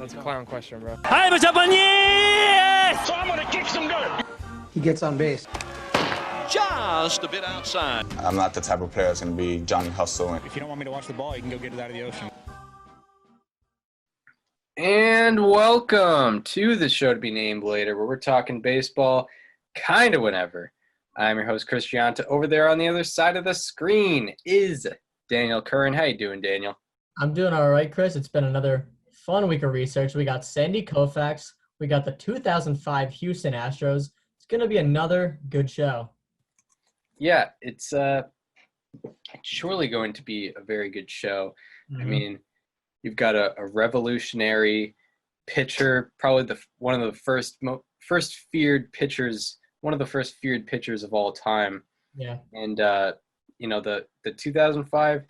That's a clown question, bro. Hi, what's up on you? So I'm gonna kick some dirt. He gets on base. Just a bit outside. I'm not the type of player that's going to be Johnny Hustle. If you don't want me to watch the ball, you can go get it out of the ocean. And welcome to the show to be named later, where we're talking baseball kind of whenever. I'm your host, Chris Gianta. Over there on the other side of the screen is Daniel Curran. How you doing, Daniel? I'm doing all right, Chris. It's been another fun week of research. We got Sandy Koufax. We got the 2005 Houston Astros. It's going to be another good show. Yeah, it's surely going to be a very good show. Mm-hmm. I mean, you've got a revolutionary pitcher, probably one of the first feared pitchers of all time. Yeah. And the 2005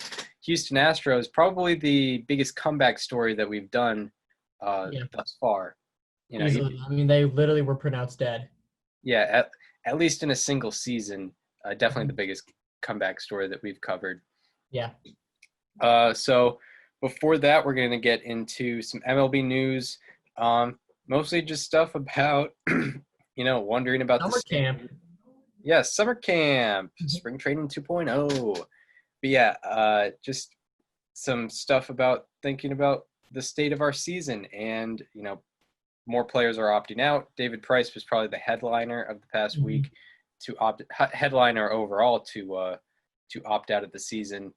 Houston Astros, probably the biggest comeback story that we've done thus far. Easily. They literally were pronounced dead. Yeah, at least in a single season, definitely the biggest comeback story that we've covered. Yeah. So before that, we're going to get into some MLB news, mostly just stuff about, wondering about Summer camp. Yeah, summer camp, spring training 2.0. But yeah, just some stuff about thinking about the state of our season. And, more players are opting out. David Price was probably the headliner of the past week headliner overall to opt out of the season.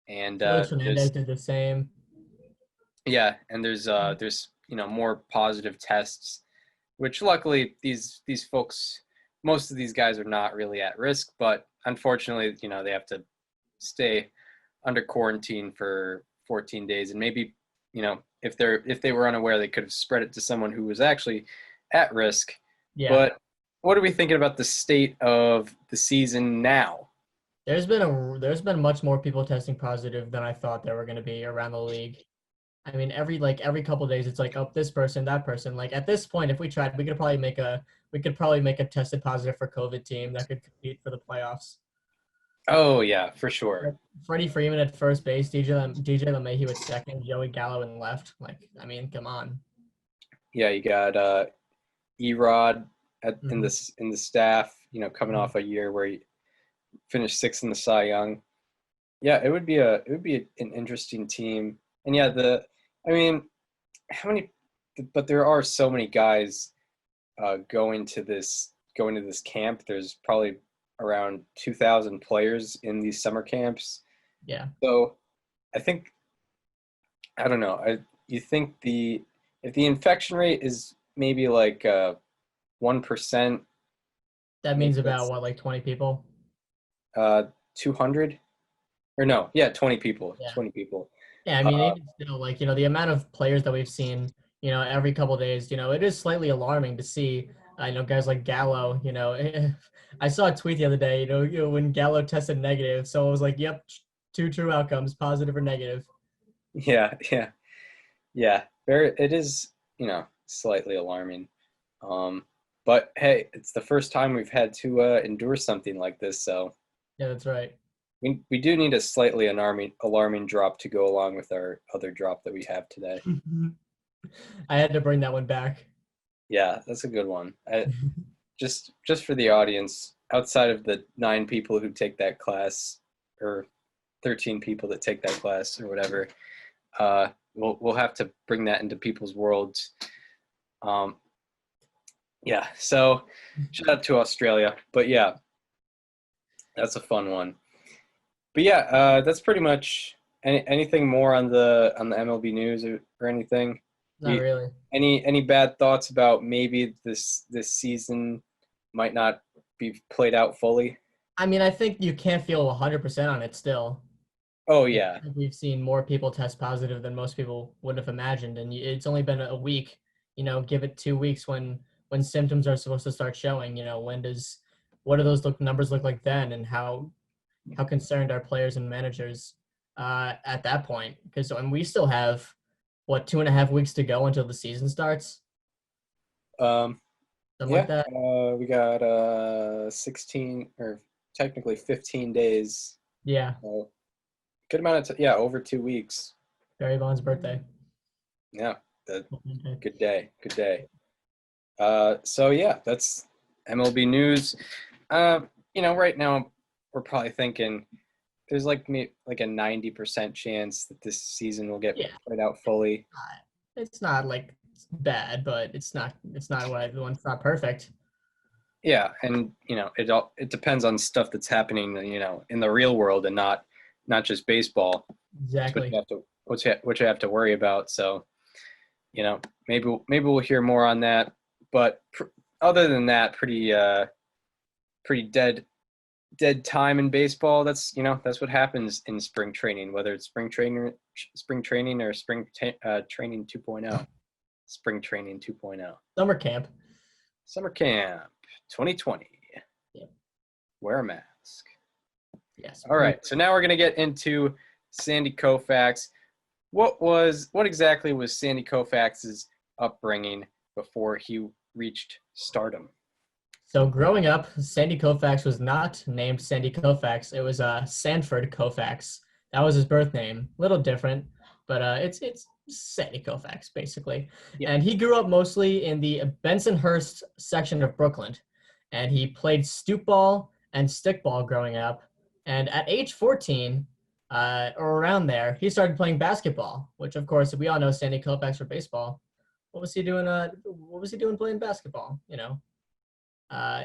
And Fernandez did the same. Yeah, and there's more positive tests, which luckily these folks, most of these guys are not really at risk, but unfortunately, they have to stay under quarantine for 14 days, and maybe, if they were unaware, they could have spread it to someone who was actually at risk. Yeah. But what are we thinking about the state of the season now? There's been much more people testing positive than I thought there were going to be around the league. I mean, every couple of days, it's like, oh, this person, that person. Like at this point, if we tried, we could probably make a tested positive for COVID team that could compete for the playoffs. Oh yeah, for sure. Freddie Freeman at first base, DJ LeMahieu at second, Joey Gallo in left. Come on. Yeah, you got Erod in the staff. Coming off a year where he finished sixth in the Cy Young. Yeah, it would be an interesting team. And yeah, but there are so many guys going to this camp. There's probably around 2,000 players in these summer camps. Yeah. So I don't know. You think if the infection rate is maybe like 1%. That means about what, like 20 people? 200? Or no, yeah, 20 people. Yeah. 20 people. Yeah, even still, the amount of players that we've seen, every couple of days, it is slightly alarming to see. I know guys like Gallo, I saw a tweet the other day, when Gallo tested negative. So I was like, yep, two true outcomes, positive or negative. Yeah. It is, slightly alarming. But hey, it's the first time we've had to endure something like this. So yeah, that's right. We do need a slightly alarming drop to go along with our other drop that we have today. I had to bring that one back. Yeah, that's a good one. Just for the audience, outside of the 9 people who take that class, or 13 people that take that class, or whatever, we'll have to bring that into people's worlds. Yeah. So shout out to Australia, but yeah, that's a fun one. But yeah, that's pretty much anything more on the MLB news or anything. Not really. Any bad thoughts about maybe this season might not be played out fully? I mean, I think you can't feel 100% on it still. Oh yeah. We've seen more people test positive than most people would have imagined, and it's only been a week. Give it 2 weeks when symptoms are supposed to start showing. What do those numbers look like then, and how concerned are players and managers at that point? Because we still have 2.5 weeks to go until the season starts. Something like that. We got 16 or technically 15 days. Yeah. Good amount of over 2 weeks. Barry Bonds' birthday. Yeah. Good day. So yeah, that's MLB news. Right now we're probably thinking there's like a 90% chance that this season will get Yeah. played out fully. It's not like bad, but it's not what everyone's not perfect. Yeah, and it depends on stuff that's happening, in the real world and not just baseball. That's Exactly. what you have to worry about. So, maybe we'll hear more on that. But other than that, pretty dead time in baseball. That's what happens in spring training, whether it's spring training or training 2.0. Spring training 2.0. Summer camp. Summer camp 2020. Yeah. Wear a mask. Yes. All right. So now we're going to get into Sandy Koufax. What exactly was Sandy Koufax's upbringing before he reached stardom? So growing up, Sandy Koufax was not named Sandy Koufax. It was Sanford Koufax. That was his birth name. Little different, but it's Sandy Koufax basically. Yep. And he grew up mostly in the Bensonhurst section of Brooklyn, and he played stoop ball and stickball growing up. And at age 14, or around there, he started playing basketball, which of course we all know Sandy Koufax for baseball. What was he doing? What was he doing playing basketball?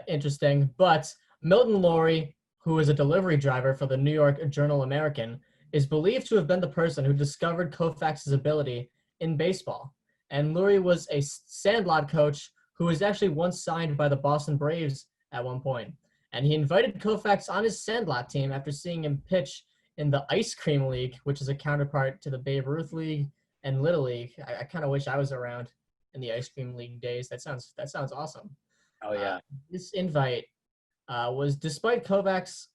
Interesting. But Milton Laurie, who is a delivery driver for the New York Journal-American, is believed to have been the person who discovered Koufax's ability in baseball. And Laurie was a sandlot coach who was actually once signed by the Boston Braves at one point. And he invited Koufax on his sandlot team after seeing him pitch in the Ice Cream League, which is a counterpart to the Babe Ruth League and Little League. I kind of wish I was around in the Ice Cream League days. That sounds awesome. Oh yeah. This invite was despite Koufax.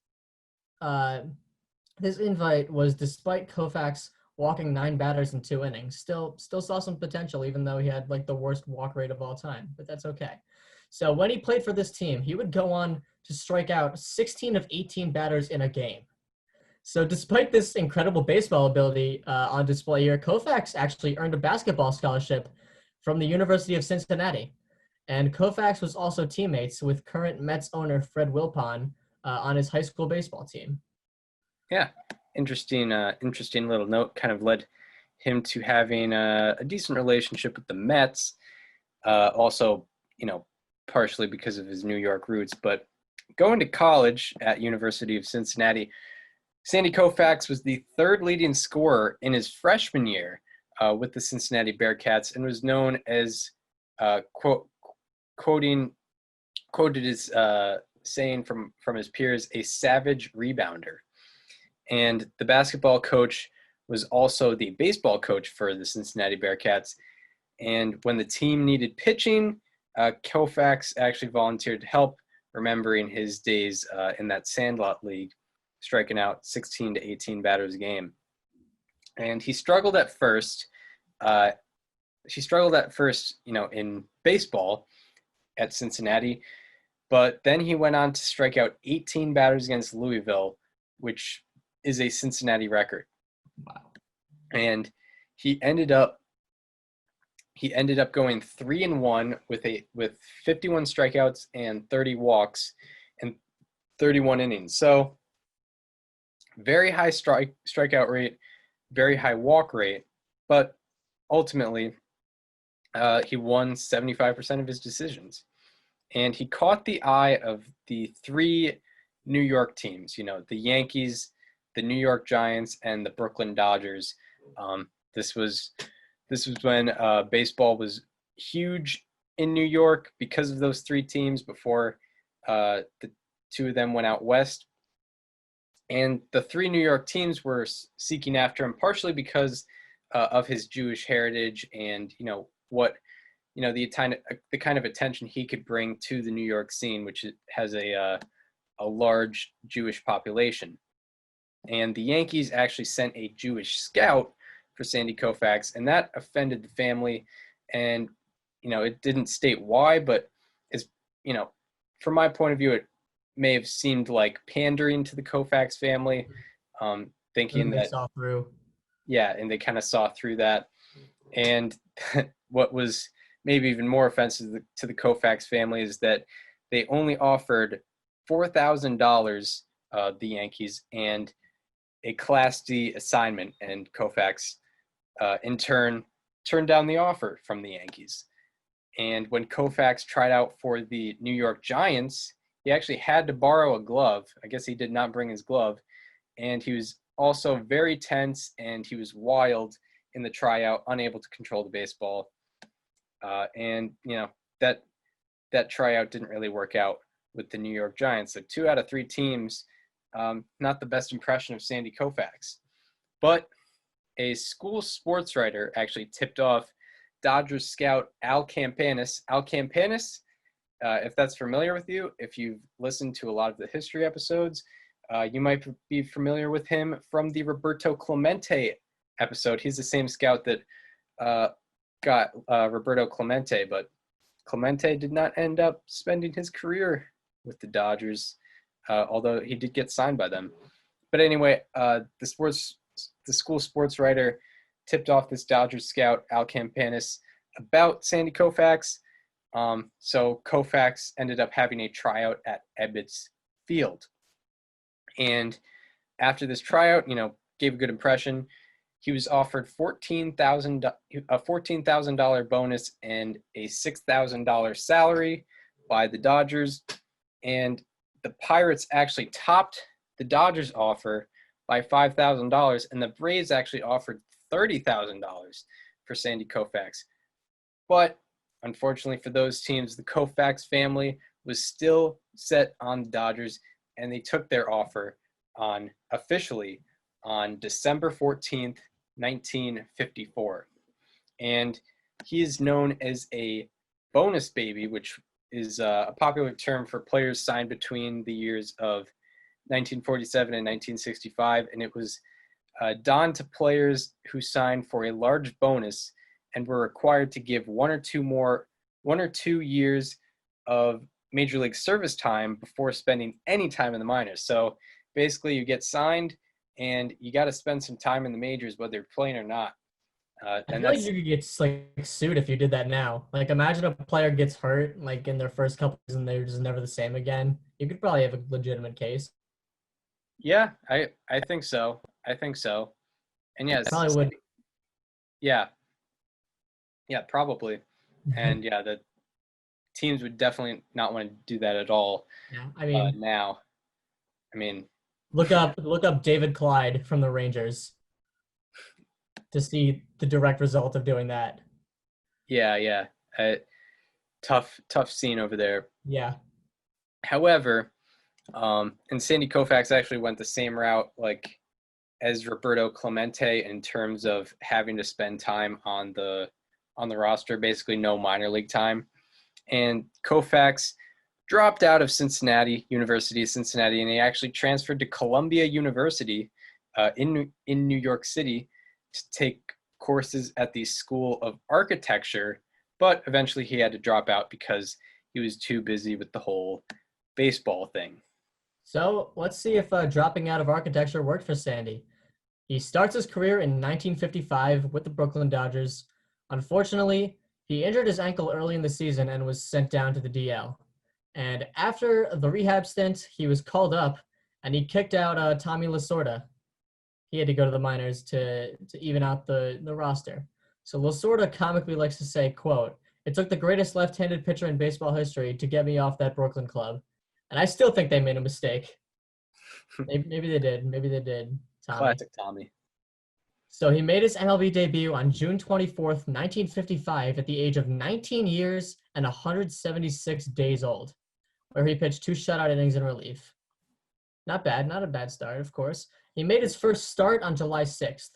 This invite was despite Koufax walking 9 batters in 2 innings. Still saw some potential, even though he had like the worst walk rate of all time. But that's okay. So when he played for this team, he would go on to strike out 16 of 18 batters in a game. So despite this incredible baseball ability on display here, Koufax actually earned a basketball scholarship from the University of Cincinnati. And Koufax was also teammates with current Mets owner Fred Wilpon on his high school baseball team. Yeah, interesting little note. Kind of led him to having a decent relationship with the Mets. Also, partially because of his New York roots. But going to college at University of Cincinnati, Sandy Koufax was the 3rd leading scorer in his freshman year with the Cincinnati Bearcats, and was known as quoted as saying from his peers, a savage rebounder. And the basketball coach was also the baseball coach for the Cincinnati Bearcats. And when the team needed pitching, Koufax actually volunteered to help, remembering his days in that Sandlot League, striking out 16 to 18 batters a game. And he struggled at first. In baseball at Cincinnati, but then he went on to strike out 18 batters against Louisville, which is a Cincinnati record. Wow. And he ended up going 3-1 with 51 strikeouts and 30 walks and 31 innings. So very high strikeout rate, very high walk rate, but ultimately he won 75% of his decisions. And he caught the eye of the 3 New York teams, the Yankees, the New York Giants, and the Brooklyn Dodgers. This was when baseball was huge in New York because of those 3 teams before the 2 of them went out west. And the 3 New York teams were seeking after him partially because of his Jewish heritage and, the kind of attention he could bring to the New York scene, which has a large Jewish population. And the Yankees actually sent a Jewish scout for Sandy Koufax, and that offended the family. And, it didn't state why, but from my point of view, it may have seemed like pandering to the Koufax family, thinking They that saw through. Yeah, and they kind of saw through that. And what was maybe even more offensive to the Koufax family is that they only offered $4,000, the Yankees, and a Class D assignment, and Koufax, in turn, turned down the offer from the Yankees. And when Koufax tried out for the New York Giants, he actually had to borrow a glove. I guess he did not bring his glove. And he was also very tense, and he was wild in the tryout, unable to control the baseball. And, that tryout didn't really work out with the New York Giants. So 2 out of 3 teams, not the best impression of Sandy Koufax. But a school sports writer actually tipped off Dodgers scout Al Campanis. Al Campanis, if that's familiar with you, if you've listened to a lot of the history episodes, you might be familiar with him from the Roberto Clemente episode. He's the same scout that got Roberto Clemente, but Clemente did not end up spending his career with the Dodgers, although he did get signed by them. But anyway, the school sports writer tipped off this Dodgers scout, Al Campanis, about Sandy Koufax. So Koufax ended up having a tryout at Ebbets Field. And after this tryout, gave a good impression. He was offered a $14,000 bonus and a $6,000 salary by the Dodgers. And the Pirates actually topped the Dodgers offer by $5,000, and the Braves actually offered $30,000 for Sandy Koufax. But unfortunately for those teams, the Koufax family was still set on the Dodgers, and they took their offer officially on December 14th, 1954. And he is known as a bonus baby, which is a popular term for players signed between the years of 1947 and 1965, and it was donned to players who signed for a large bonus and were required to give 1 or 2 years of major league service time before spending any time in the minors. So basically, you get signed and you got to spend some time in the majors, whether you're playing or not. I feel like you could get sued if you did that now. Like, imagine a player gets hurt like in their first couple years and they're just never the same again. You could probably have a legitimate case. Yeah, I think so. And yes, Probably would. Yeah, probably. And yeah, the teams would definitely not want to do that at all. Yeah, I mean, now, I mean, look up David Clyde from the Rangers to see the direct result of doing that. Yeah. Tough scene over there. Yeah. However, and Sandy Koufax actually went the same route as Roberto Clemente in terms of having to spend time on the roster, basically no minor league time. And Koufax dropped out of University of Cincinnati, and he actually transferred to Columbia University in New York City to take courses at the School of Architecture, but eventually he had to drop out because he was too busy with the whole baseball thing. So let's see if dropping out of architecture worked for Sandy. He starts his career in 1955 with the Brooklyn Dodgers. Unfortunately, he injured his ankle early in the season and was sent down to the DL. And after the rehab stint, he was called up and he kicked out Tommy Lasorda. He had to go to the minors to even out the roster. So Lasorda comically likes to say, quote, "It took the greatest left-handed pitcher in baseball history to get me off that Brooklyn club." And I still think they made a mistake. Maybe they did. Tommy. Classic Tommy. So he made his MLB debut on June 24th, 1955 at the age of 19 years and 176 days old, where he pitched 2 shutout innings in relief. Not bad, not a bad start, of course. He made his first start on July 6th,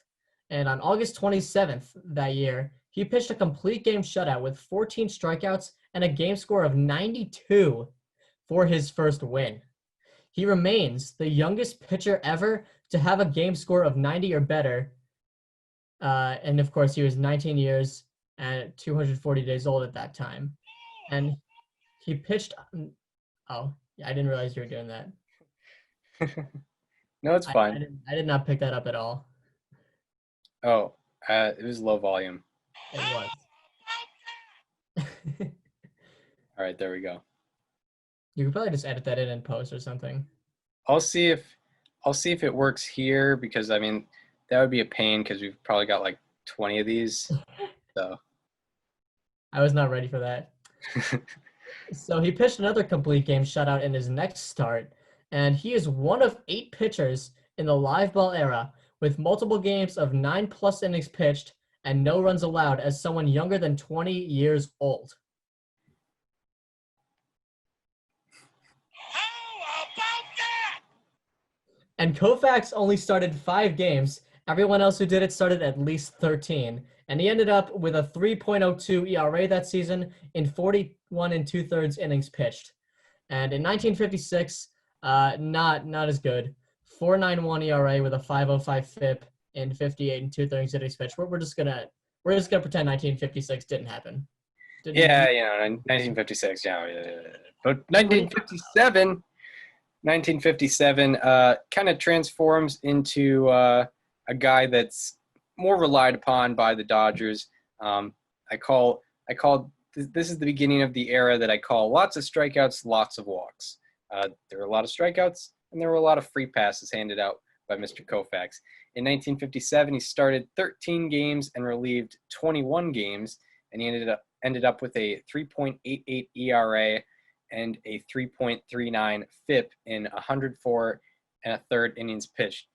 and on August 27th that year, he pitched a complete game shutout with 14 strikeouts and a game score of 92 for his first win. He remains the youngest pitcher ever to have a game score of 90 or better. And of course, he was 19 years and 240 days old at that time. And he pitched. Oh, I didn't realize you were doing that. No, it's fine. I did not pick that up at all. Oh, it was low volume. It was. All right, there we go. You could probably just edit that in post or something. I'll see if it works here, because I mean that would be a pain because we've probably got like 20 of these. So I was not ready for that. So he pitched another complete game shutout in his next start, and he is one of 8 pitchers in the live ball era with multiple games of 9+ innings pitched and no runs allowed as someone younger than 20 years old. How about that? And Koufax only started 5 games. Everyone else who did it started at least 13. And he ended up with a 3.02 ERA that season in 41 2/3 innings pitched. And in 1956, not as good. 4.91 ERA with a 5.05 FIP in 58 2/3 innings pitched. We're just gonna pretend 1956 didn't happen. yeah, 1956. Yeah. But 1957 kind of transforms into a guy that's more relied upon by the Dodgers. I call this is the beginning of the era that I call lots of strikeouts, lots of walks. There were a lot of strikeouts, and there were a lot of free passes handed out by Mr. Koufax. In 1957, he started 13 games and relieved 21 games, and he ended up with a 3.88 ERA and a 3.39 FIP in 104 1/3 innings pitched.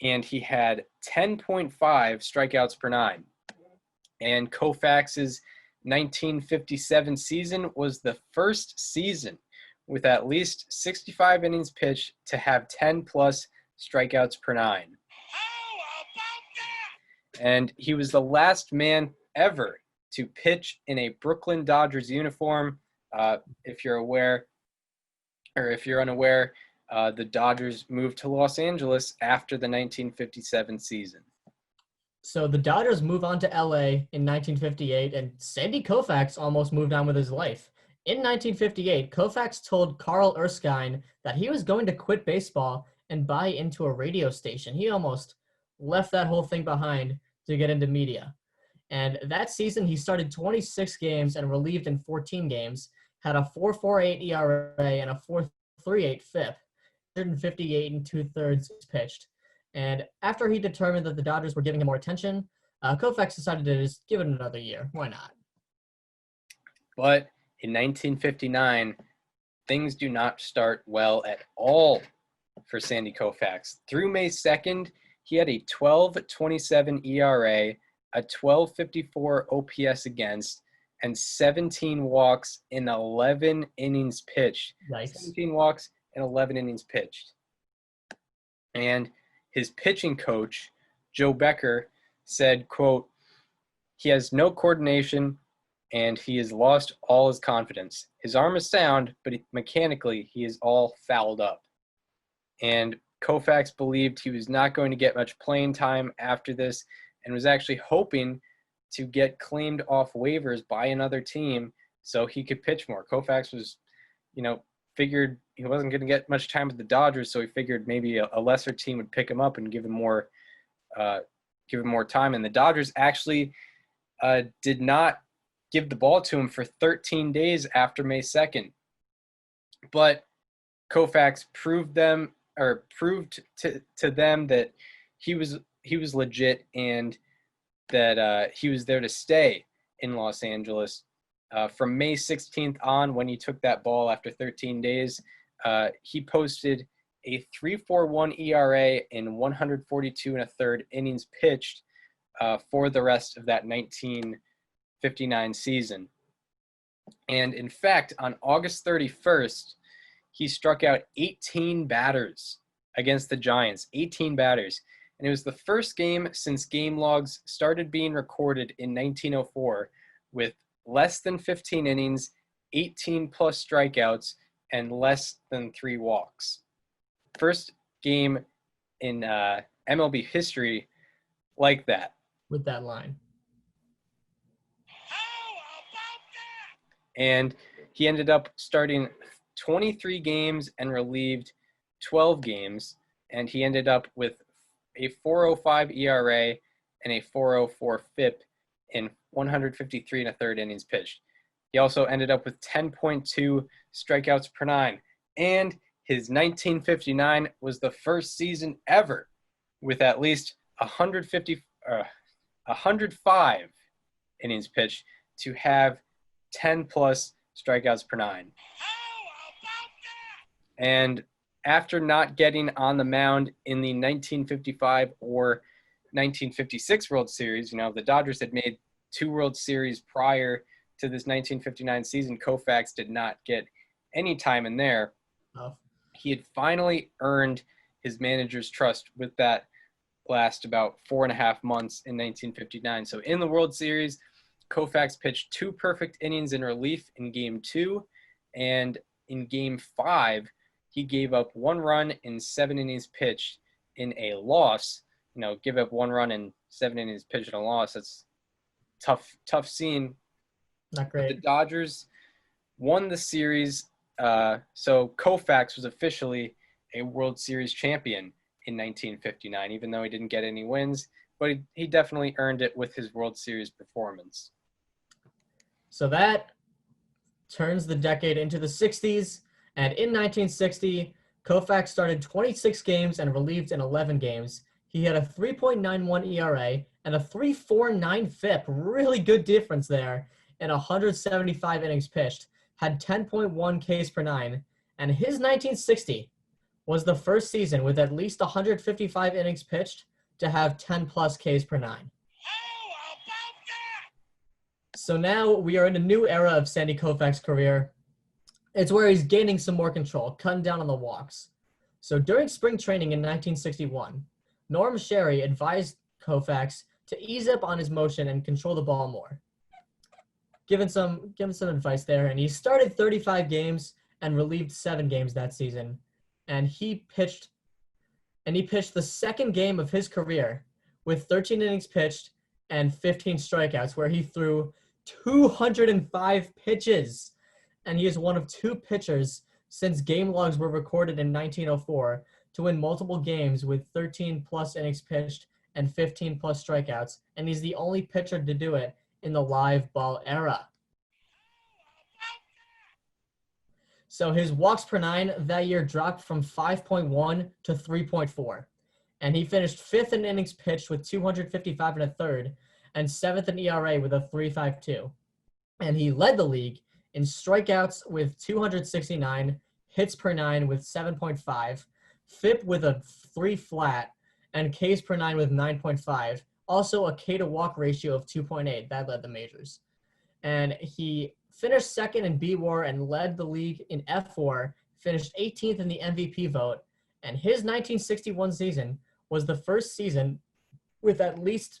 And he had 10.5 strikeouts per 9. And Koufax's 1957 season was the first season with at least 65 innings pitched to have 10+ strikeouts per 9. How about that? And he was the last man ever to pitch in a Brooklyn Dodgers uniform. If you're aware, or if you're unaware, the Dodgers moved to Los Angeles after the 1957 season. So the Dodgers move on to LA in 1958, and Sandy Koufax almost moved on with his life. In 1958, Koufax told Carl Erskine that he was going to quit baseball and buy into a radio station. He almost left that whole thing behind to get into media. And that season, he started 26 games and relieved in 14 games, had a 4.48 ERA and a 4.38 FIP, 158 2/3 pitched. And after he determined that the Dodgers were giving him more attention, Koufax decided to just give it another year. Why not? But in 1959, things do not start well at all for Sandy Koufax. Through May 2nd, he had a 12.27 ERA, a 12.54 OPS against, and 17 walks in 11 innings pitched. Yikes. 17 walks in 11 innings pitched. And his pitching coach, Joe Becker, said, quote, "He has no coordination and he has lost all his confidence. His arm is sound, but mechanically he is all fouled up." And Koufax believed he was not going to get much playing time after this and was actually hoping to get claimed off waivers by another team so he could pitch more. Koufax was, figured he wasn't going to get much time with the Dodgers, so he figured maybe a lesser team would pick him up and give him more time. And the Dodgers actually did not give the ball to him for 13 days after May 2nd. But Koufax proved to them that he was legit and that he was there to stay in Los Angeles. From May 16th on, when he took that ball after 13 days, he posted a 3.41 ERA in 142 1/3 innings pitched for the rest of that 1959 season. And in fact, on August 31st, he struck out 18 batters against the Giants, 18 batters. And it was the first game since game logs started being recorded in 1904 with less than 15 innings, 18+ strikeouts, and less than 3 walks. First game in MLB history like that. With that line. How about that? And he ended up starting 23 games and relieved 12 games. And he ended up with a 4.05 ERA and a 4.04 FIP in 153 and a third innings pitched. He also ended up with 10.2 strikeouts per nine. And his 1959 was the first season ever with at least 105 innings pitched to have 10 plus strikeouts per nine. And after not getting on the mound in the 1955 or 1956 World Series, the Dodgers had made 2 World Series prior to this 1959 season. Koufax did not get any time in there. Oh. He had finally earned his manager's trust with that last about 4.5 months in 1959. So in the World Series, Koufax pitched 2 perfect innings in relief in Game 2, and in Game 5, he gave up 1 run in 7 innings pitched in a loss. Give up 1 run in 7 innings pitched in a loss. That's tough scene. Not great. But the Dodgers won the series. So Koufax was officially a World Series champion in 1959, even though he didn't get any wins. But he definitely earned it with his World Series performance. So that turns the decade into the 60s. And in 1960, Koufax started 26 games and relieved in 11 games. He had a 3.91 ERA and a 3.49 FIP, really good difference there, and 175 innings pitched, had 10.1 Ks per nine, and his 1960 was the first season with at least 155 innings pitched to have 10 plus Ks per nine. So now we are in a new era of Sandy Koufax's career. It's where he's gaining some more control, cutting down on the walks. So during spring training in 1961, Norm Sherry advised Koufax to ease up on his motion and control the ball more. Give him some advice there, and he started 35 games and relieved 7 games that season. And he pitched the second game of his career with 13 innings pitched and 15 strikeouts, where he threw 205 pitches. And he is one of 2 pitchers since game logs were recorded in 1904 to win multiple games with 13 plus innings pitched and 15 plus strikeouts. And he's the only pitcher to do it in the live ball era. So his walks per nine that year dropped from 5.1 to 3.4. And he finished 5th in innings pitched with 255 and a third and 7th in ERA with a 3.52. And he led the league in strikeouts with 269, hits per nine with 7.5, FIP with a 3 flat, and Ks per nine with 9.5. Also a K to walk ratio of 2.8. That led the majors. And he finished second in B-WAR and led the league in F-WAR, finished 18th in the MVP vote. And his 1961 season was the first season with at least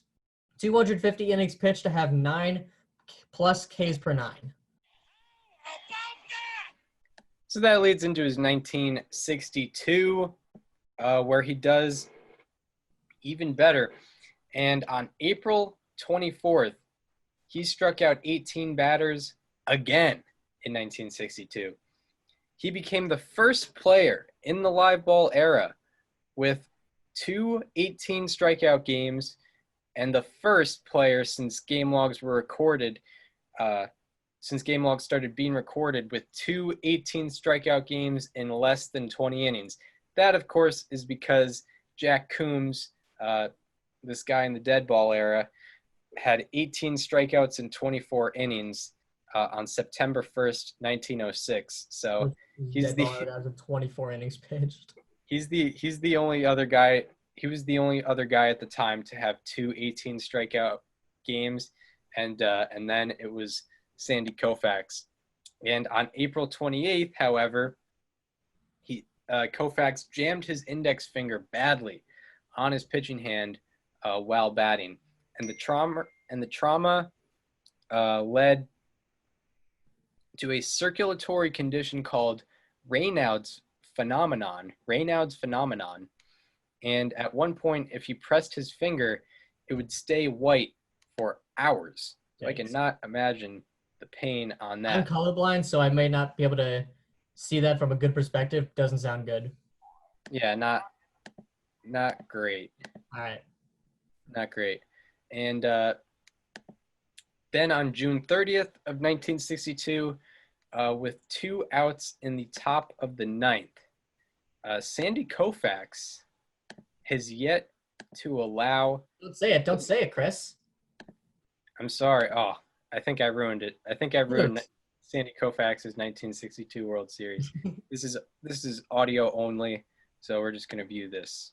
250 innings pitched to have 9 plus Ks per nine. So that leads into his 1962, where he does even better. And on April 24th, he struck out 18 batters again in 1962. He became the first player in the live ball era with 2 18 strikeout games and the first player since game logs were recorded, since game logs started being recorded with 2 18 strikeout games in less than 20 innings. That, of course, is because Jack Coombs, this guy in the dead ball era, had 18 strikeouts in 24 innings on September 1st, 1906. So he's the 24 innings pitched. He's the only other guy. He was the only other guy at the time to have 2 18 strikeout games, and then it was Sandy Koufax. And on April 28th, however, Koufax jammed his index finger badly on his pitching hand while batting, and the trauma led to a circulatory condition called Raynaud's phenomenon. And at one point, if he pressed his finger, it would stay white for hours. So I cannot imagine the pain on that. I'm colorblind, so I may not be able to see that from a good perspective. Doesn't sound good. Yeah, not great. All right. Not great. And Then on June 30th of 1962, with 2 outs in the top of the 9th, Sandy Koufax has yet to allow. Don't say it. Don't say it, Chris. I'm sorry. Oh, I think I ruined it. I think I ruined Look. Sandy Koufax's 1962 World Series. This is audio only, so we're just gonna view this.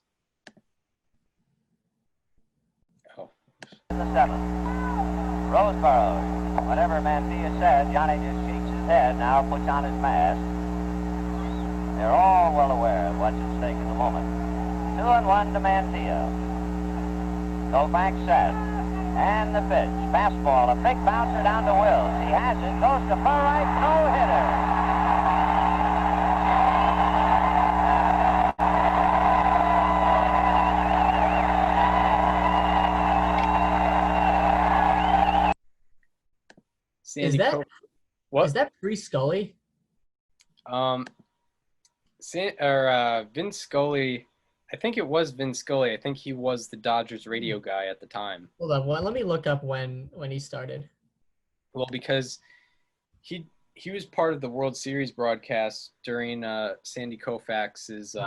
Oh. In the 7th, Roseboro. Whatever Mantilla said, Johnny just shakes his head, now puts on his mask. They're all well aware of what's at stake at the moment. 2-1 to Mantilla. Koufax set. And the pitch. Fastball, a big bouncer down to Wills. He has it, goes to far right, no-hitter. Sandy Is that pre-Scully? Vince Scully. I think it was Vince Scully. I think he was the Dodgers radio guy at the time. Hold on. Well, let me look up when he started. Well, because he was part of the World Series broadcast during Sandy Koufax's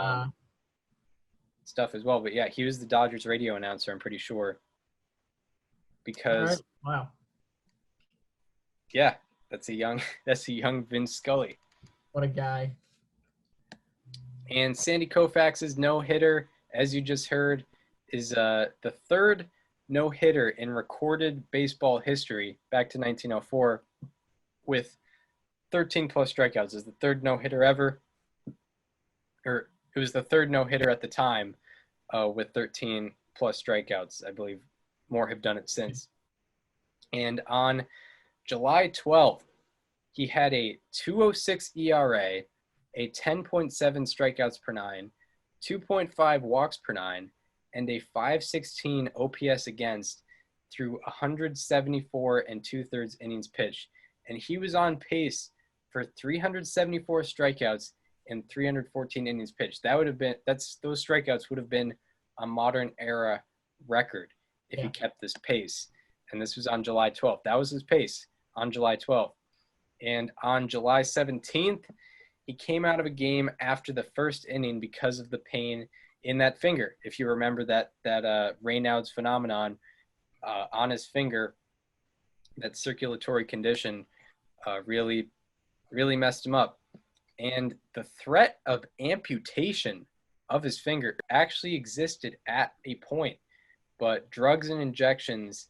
stuff as well. But yeah, he was the Dodgers radio announcer, I'm pretty sure. Because right. Wow. Yeah, that's a young Vince Scully. What a guy. And Sandy Koufax's no-hitter, as you just heard, is the third no-hitter in recorded baseball history back to 1904 with 13-plus strikeouts. Is the third no-hitter ever. Or it was the third no-hitter at the time with 13-plus strikeouts. I believe more have done it since. And on July 12th, he had a 2.06 ERA, a 10.7 strikeouts per 9, 2.5 walks per 9, and a 5.16 OPS against through 174 and 2/3 innings pitched. And he was on pace for 374 strikeouts and 314 innings pitched. Those strikeouts would have been a modern era record if he kept this pace. And this was on July 12th. That was his pace on July 12th. And on July 17th, he came out of a game after the first inning because of the pain in that finger. If you remember that Raynaud's phenomenon on his finger, that circulatory condition really messed him up. And the threat of amputation of his finger actually existed at a point, but drugs and injections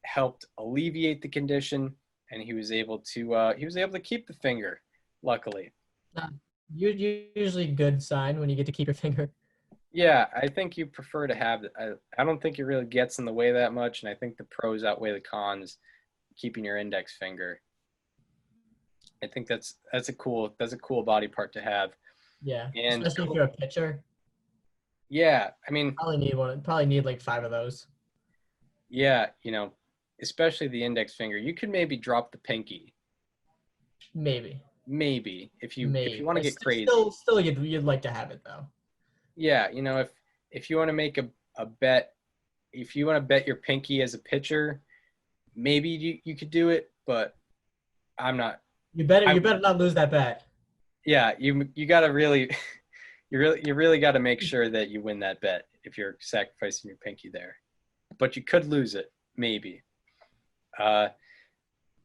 helped alleviate the condition, and he was able to keep the finger, luckily. Usually good sign when you get to keep your finger. Yeah, I think you prefer to have it. I don't think it really gets in the way that much, and I think the pros outweigh the cons keeping your index finger. I think that's a cool body part to have. Yeah, and especially if you're a pitcher. Yeah, I mean, probably need like 5 of those. Yeah, especially the index finger. You could maybe drop the pinky. Maybe if you want to get crazy. Still you'd like to have it though. Yeah, if you want to make a bet, if you want to bet your pinky as a pitcher, maybe you could do it, but I'm not. You better not lose that bet. Yeah, you got to really you really got to make sure that you win that bet if you're sacrificing your pinky there. But you could lose it, maybe. But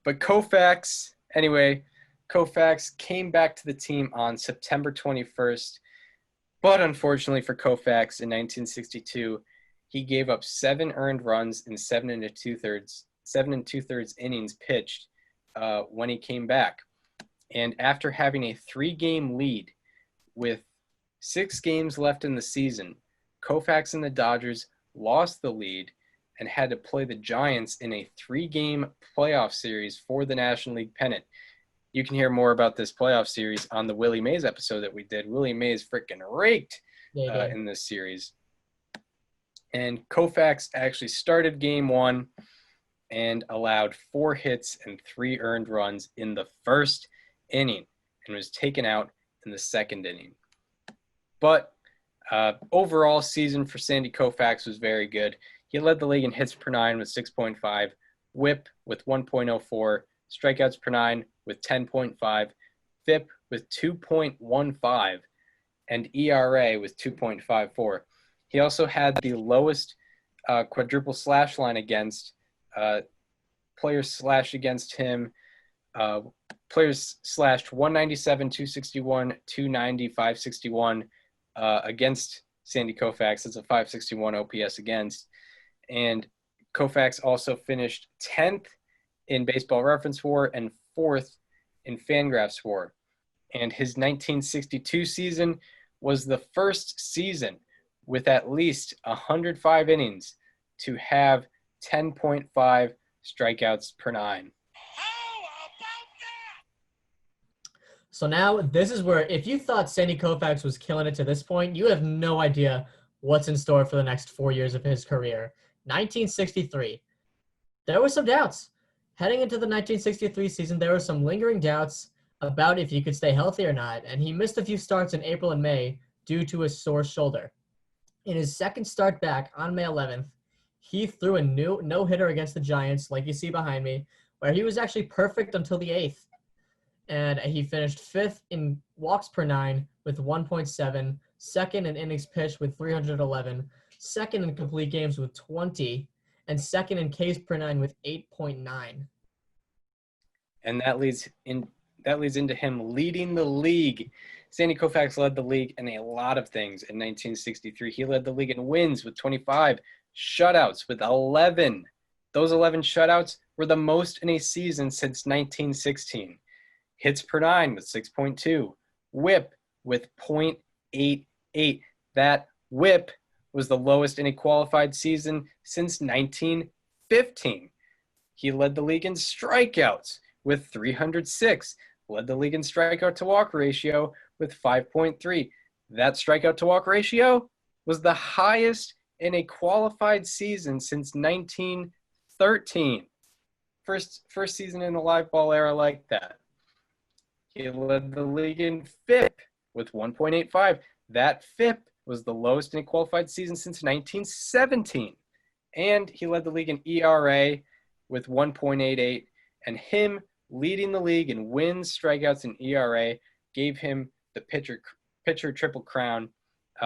Koufax came back to the team on September 21st. But unfortunately for Koufax in 1962, he gave up 7 earned runs in 7 2/3 innings pitched when he came back. And after having a 3-game lead with 6 games left in the season, Koufax and the Dodgers lost the lead and had to play the Giants in a 3-game playoff series for the National League pennant. You can hear more about this playoff series on the Willie Mays episode that we did. Willie Mays freaking raked in this series. And Koufax actually started game 1 and allowed 4 hits and 3 earned runs in the first inning and was taken out in the second inning. But overall season for Sandy Koufax was very good. He led the league in hits per 9 with 6.5, WHIP with 1.04, strikeouts per nine with 10.5, FIP with 2.15, and ERA with 2.54. He also had the lowest quadruple slash line against. Players slashed against him. Players slashed 197, 261, 290, 561 against Sandy Koufax. That's a 561 OPS against. And Koufax also finished 10th in Baseball Reference WAR and 4th in Fangraphs WAR. And his 1962 season was the first season with at least 105 innings to have 10.5 strikeouts per nine. How about that? So now this is where, if you thought Sandy Koufax was killing it to this point, you have no idea what's in store for the next 4 years of his career. 1963. There were some doubts. Heading into the 1963 season, there were some lingering doubts about if he could stay healthy or not, and he missed a few starts in April and May due to a sore shoulder. In his second start back on May 11th, he threw a no-hitter against the Giants, like you see behind me, where he was actually perfect until the 8th. And he finished 5th in walks per nine with 1.7, second in innings pitched with 311, second in complete games with 20, and second in Ks per nine with 8.9. And that leads into him leading the league. Sandy Koufax led the league in a lot of things in 1963. He led the league in wins with 25, shutouts with 11. Those 11 shutouts were the most in a season since 1916. Hits per nine with 6.2, WHIP with .88. That WHIP was the lowest in a qualified season since 1915. He led the league in strikeouts with 306, led the league in strikeout to walk ratio with 5.3. That strikeout to walk ratio was the highest in a qualified season since 1913. First season in the live ball era like that. He led the league in FIP with 1.85. That FIP was the lowest in a qualified season since 1917. And he led the league in ERA with 1.88. And him leading the league in wins, strikeouts, and ERA gave him the pitcher triple crown,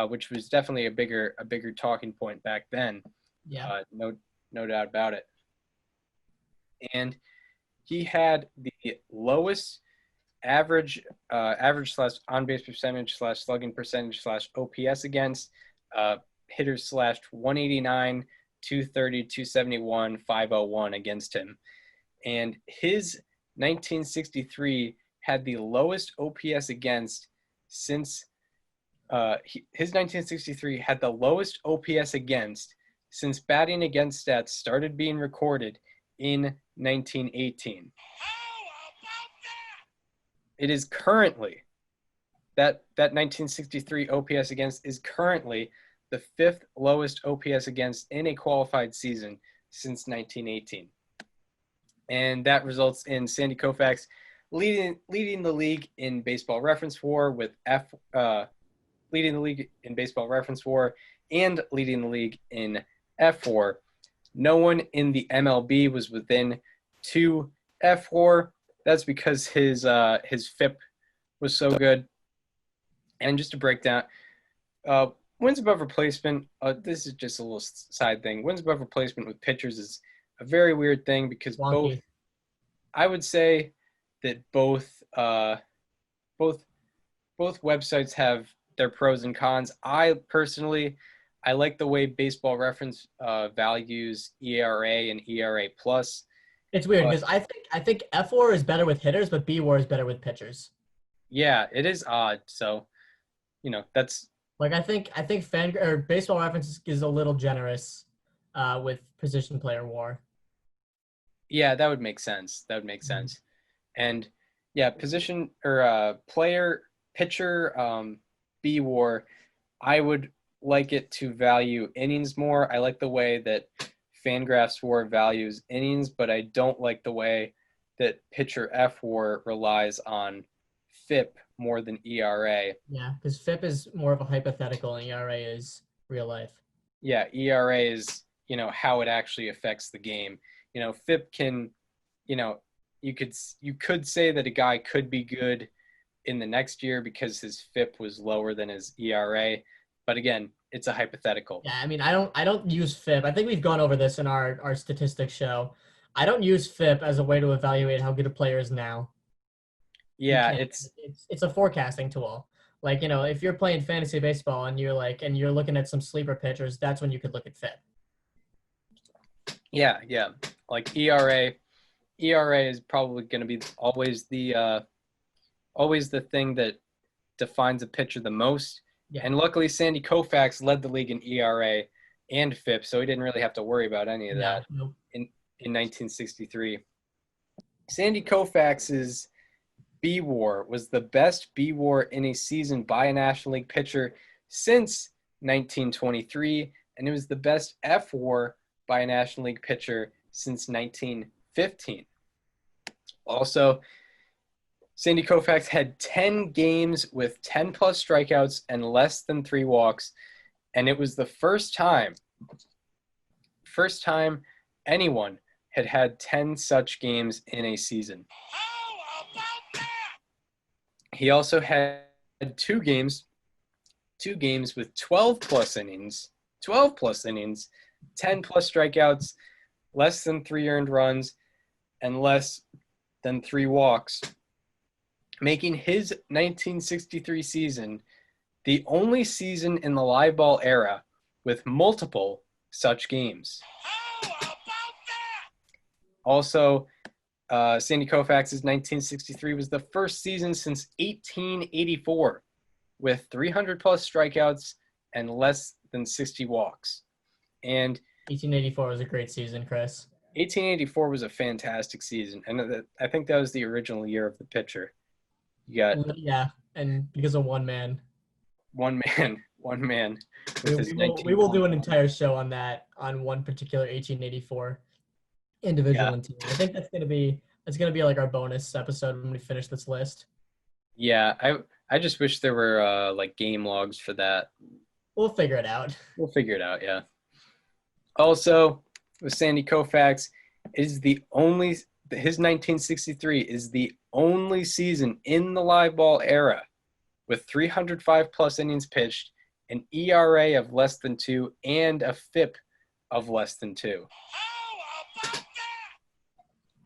which was definitely a bigger talking point back then. Yeah. No doubt about it. And he had the lowest average slash on base percentage slash slugging percentage slash OPS against. Hitters slashed 189, 230, 271, 501 against him. And his 1963 had the lowest OPS against since his 1963 had the lowest OPS against since batting against stats started being recorded in 1918. How about that? It is currently that 1963 OPS against is currently the 5th lowest OPS against in a qualified season since 1918. And that results in Sandy Koufax leading the league in Baseball Reference WAR with leading the league in Baseball Reference WAR and leading the league in F4. No one in the MLB was within 2 F4. That's because his FIP was so good. And just to break down, wins above replacement. This is just a little side thing. Wins above replacement with pitchers is a very weird thing because Wonky. I would say that both websites have their pros and cons. I like the way Baseball Reference values ERA and ERA plus. It's weird because I think F4 is better with hitters, but B-WAR is better with pitchers. Yeah, it is odd. So, that's like I think Baseball Reference is a little generous with position player WAR. Yeah, that would make sense. And yeah, position or player pitcher B-WAR, I would like it to value innings more. I like the way that Fangraphs WAR values innings, but I don't like the way that pitcher F-WAR relies on FIP more than ERA. Yeah, because FIP is more of a hypothetical and ERA is real life. Yeah, ERA is, how it actually affects the game. FIP can, you could say that a guy could be good in the next year because his FIP was lower than his ERA. But again, it's a hypothetical. Yeah, I mean, I don't use FIP. I think we've gone over this in our statistics show. I don't use FIP as a way to evaluate how good a player is now. Yeah, It's a forecasting tool. Like, if you're playing fantasy baseball and you're looking at some sleeper pitchers, that's when you could look at FIP. yeah. Like ERA is probably going to be always the thing that defines a pitcher the most. Yeah. And luckily, Sandy Koufax led the league in ERA and FIP, so he didn't really have to worry about any of that Nope. in 1963. Sandy Koufax's B-WAR was the best B-WAR in a season by a National League pitcher since 1923, and it was the best F-WAR by a National League pitcher since 1915. Also, Sandy Koufax had 10 games with 10-plus strikeouts and less than 3 walks, and it was the first time anyone had 10 such games in a season. How about that? He also had two games with 12-plus innings, 10-plus strikeouts, less than 3 earned runs, and less than 3 walks, making his 1963 season the only season in the live ball era with multiple such games. How about that? Also, Sandy Koufax's 1963 was the first season since 1884 with 300-plus strikeouts and less than 60 walks. And 1884 was a great season, Chris. 1884 was a fantastic season, and I think that was the original year of the pitcher. You got and because of one man. one man. We will do an entire show on that, on one particular 1884 individual and team. I think that's gonna be like our bonus episode when we finish this list. Yeah, I just wish there were like game logs for that. We'll figure it out. We'll figure it out, yeah. Also, with Sandy Koufax, his 1963 is the only season in the live ball era with 305-plus innings pitched, an ERA of less than 2, and a FIP of less than 2. How about that?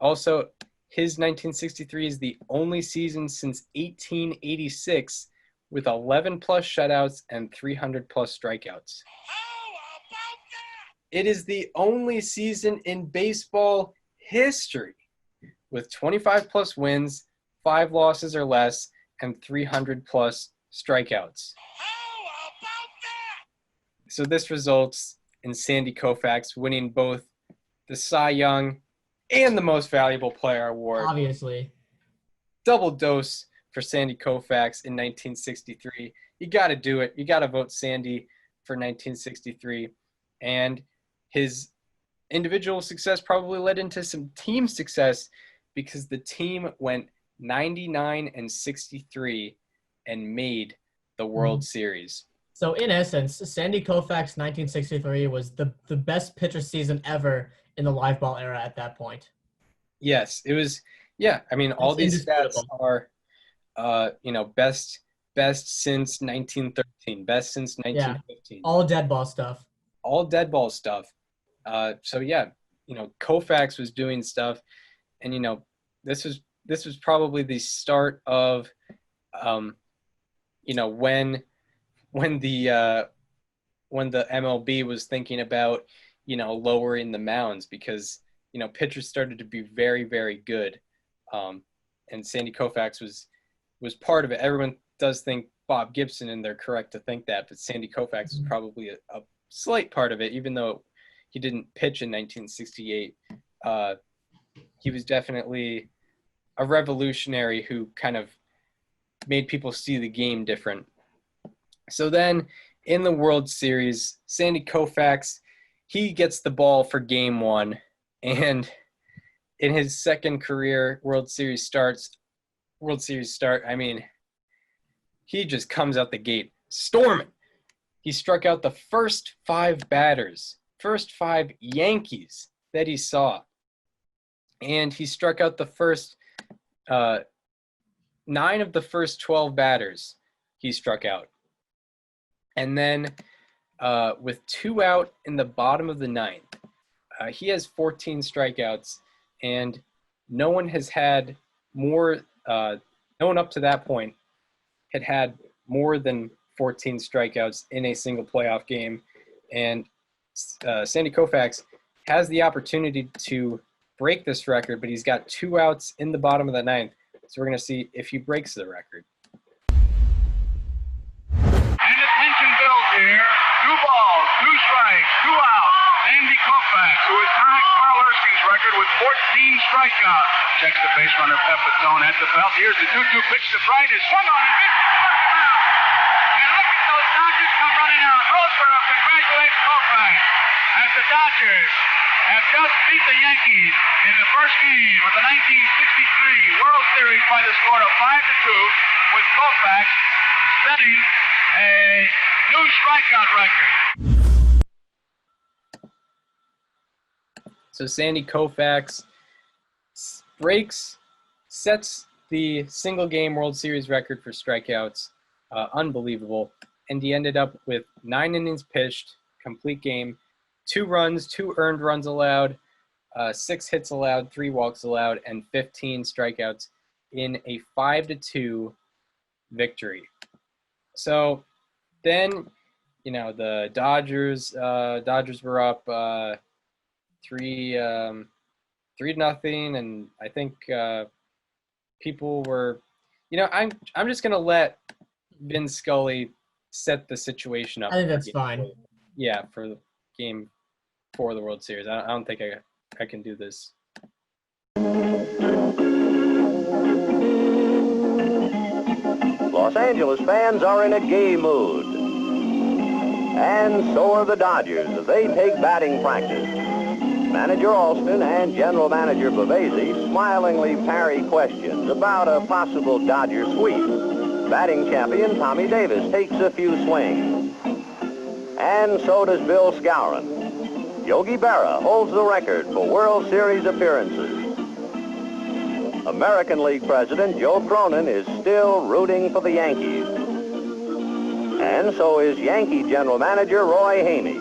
Also, his 1963 is the only season since 1886 with 11-plus shutouts and 300-plus strikeouts. How about that? It is the only season in baseball history with 25-plus wins, 5 losses or less, and 300-plus strikeouts. How about that? So this results in Sandy Koufax winning both the Cy Young and the Most Valuable Player award. Obviously. Double dose for Sandy Koufax in 1963. You got to do it. You got to vote Sandy for 1963. And his individual success probably led into some team success because the team went 99-63 and made the World Series. So in essence, Sandy Koufax 1963 was the best pitcher season ever in the live ball era at that point. Yes, it was. Yeah, I mean, all these stats are, best since 1913, best since 1915. All dead ball stuff. All dead ball stuff. So yeah, Koufax was doing stuff, and this was probably the start of, when the MLB was thinking about, lowering the mounds because, pitchers started to be very, very good. And Sandy Koufax was part of it. Everyone does think Bob Gibson, and they're correct to think that, but Sandy Koufax was probably a slight part of it, even though he didn't pitch in 1968. He was definitely a revolutionary who kind of made people see the game different. So then in the World Series, Sandy Koufax, he gets the ball for game 1, and in his second career World Series start, I mean, he just comes out the gate storming. He struck out the first 5 Yankees that he saw. and he struck out the first 9 of the first 12 batters he struck out. And then with 2 out in the bottom of the 9th, he has 14 strikeouts, and no one has had more, no one up to that point had more than 14 strikeouts in a single playoff game. And Sandy Koufax has the opportunity to break this record, but he's got 2 outs in the bottom of the 9th. So we're going to see if he breaks the record. And attention builds here. 2 balls, 2 strikes, 2 outs. Sandy Koufax, who has tied Carl Erskine's record with 14 strikeouts. Checks the base runner Pepitone at the belt. Here's the 2-2 pitch to right. Is swung on and missed. And look at those Dodgers come running out. Roseboro congratulates Koufax as the Dodgers have just beat the Yankees in the first game of the 1963 World Series by the score of 5-2, with Koufax setting a new strikeout record. So Sandy Koufax sets the single game World Series record for strikeouts. Unbelievable. And he ended up with 9 innings pitched, complete game, 2 runs, 2 earned runs allowed, 6 hits allowed, 3 walks allowed, and 15 strikeouts in a 5-2 victory. So then, the Dodgers were up 3-0, and I think people were, I'm just gonna let Vin Scully set the situation up. I think that's fine. Yeah, for the game 4 of the World Series. I don't think I can do this. Los Angeles fans are in a gay mood. And so are the Dodgers as they take batting practice. Manager Alston and General Manager Bavesi smilingly parry questions about a possible Dodger sweep. Batting champion Tommy Davis takes a few swings. And so does Bill Skowron. Yogi Berra holds the record for World Series appearances. American League President Joe Cronin is still rooting for the Yankees. And so is Yankee General Manager Roy Haney.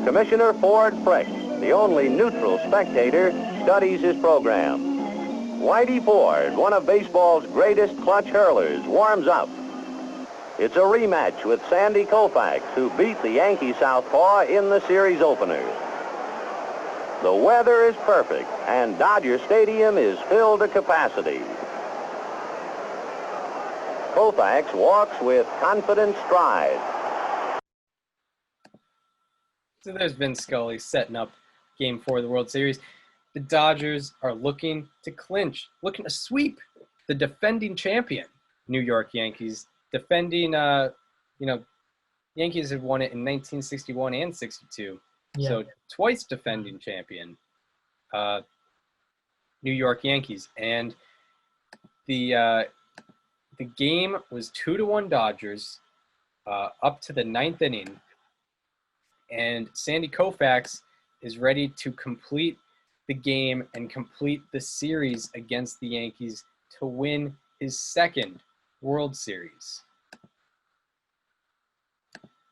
Commissioner Ford Frick, the only neutral spectator, studies his program. Whitey Ford, one of baseball's greatest clutch hurlers, warms up. It's a rematch with Sandy Koufax, who beat the Yankee southpaw in the series opener. The weather is perfect, and Dodger Stadium is filled to capacity. Koufax walks with confident stride. So there's Vin Scully setting up Game 4 of the World Series. The Dodgers are looking to clinch, looking to sweep the defending champion, New York Yankees. Defending, Yankees had won it in 1961 and 62. Yeah. So twice defending champion, New York Yankees. And the game was 2-1 Dodgers up to the 9th inning. And Sandy Koufax is ready to complete the game and complete the series against the Yankees to win his 2nd World Series.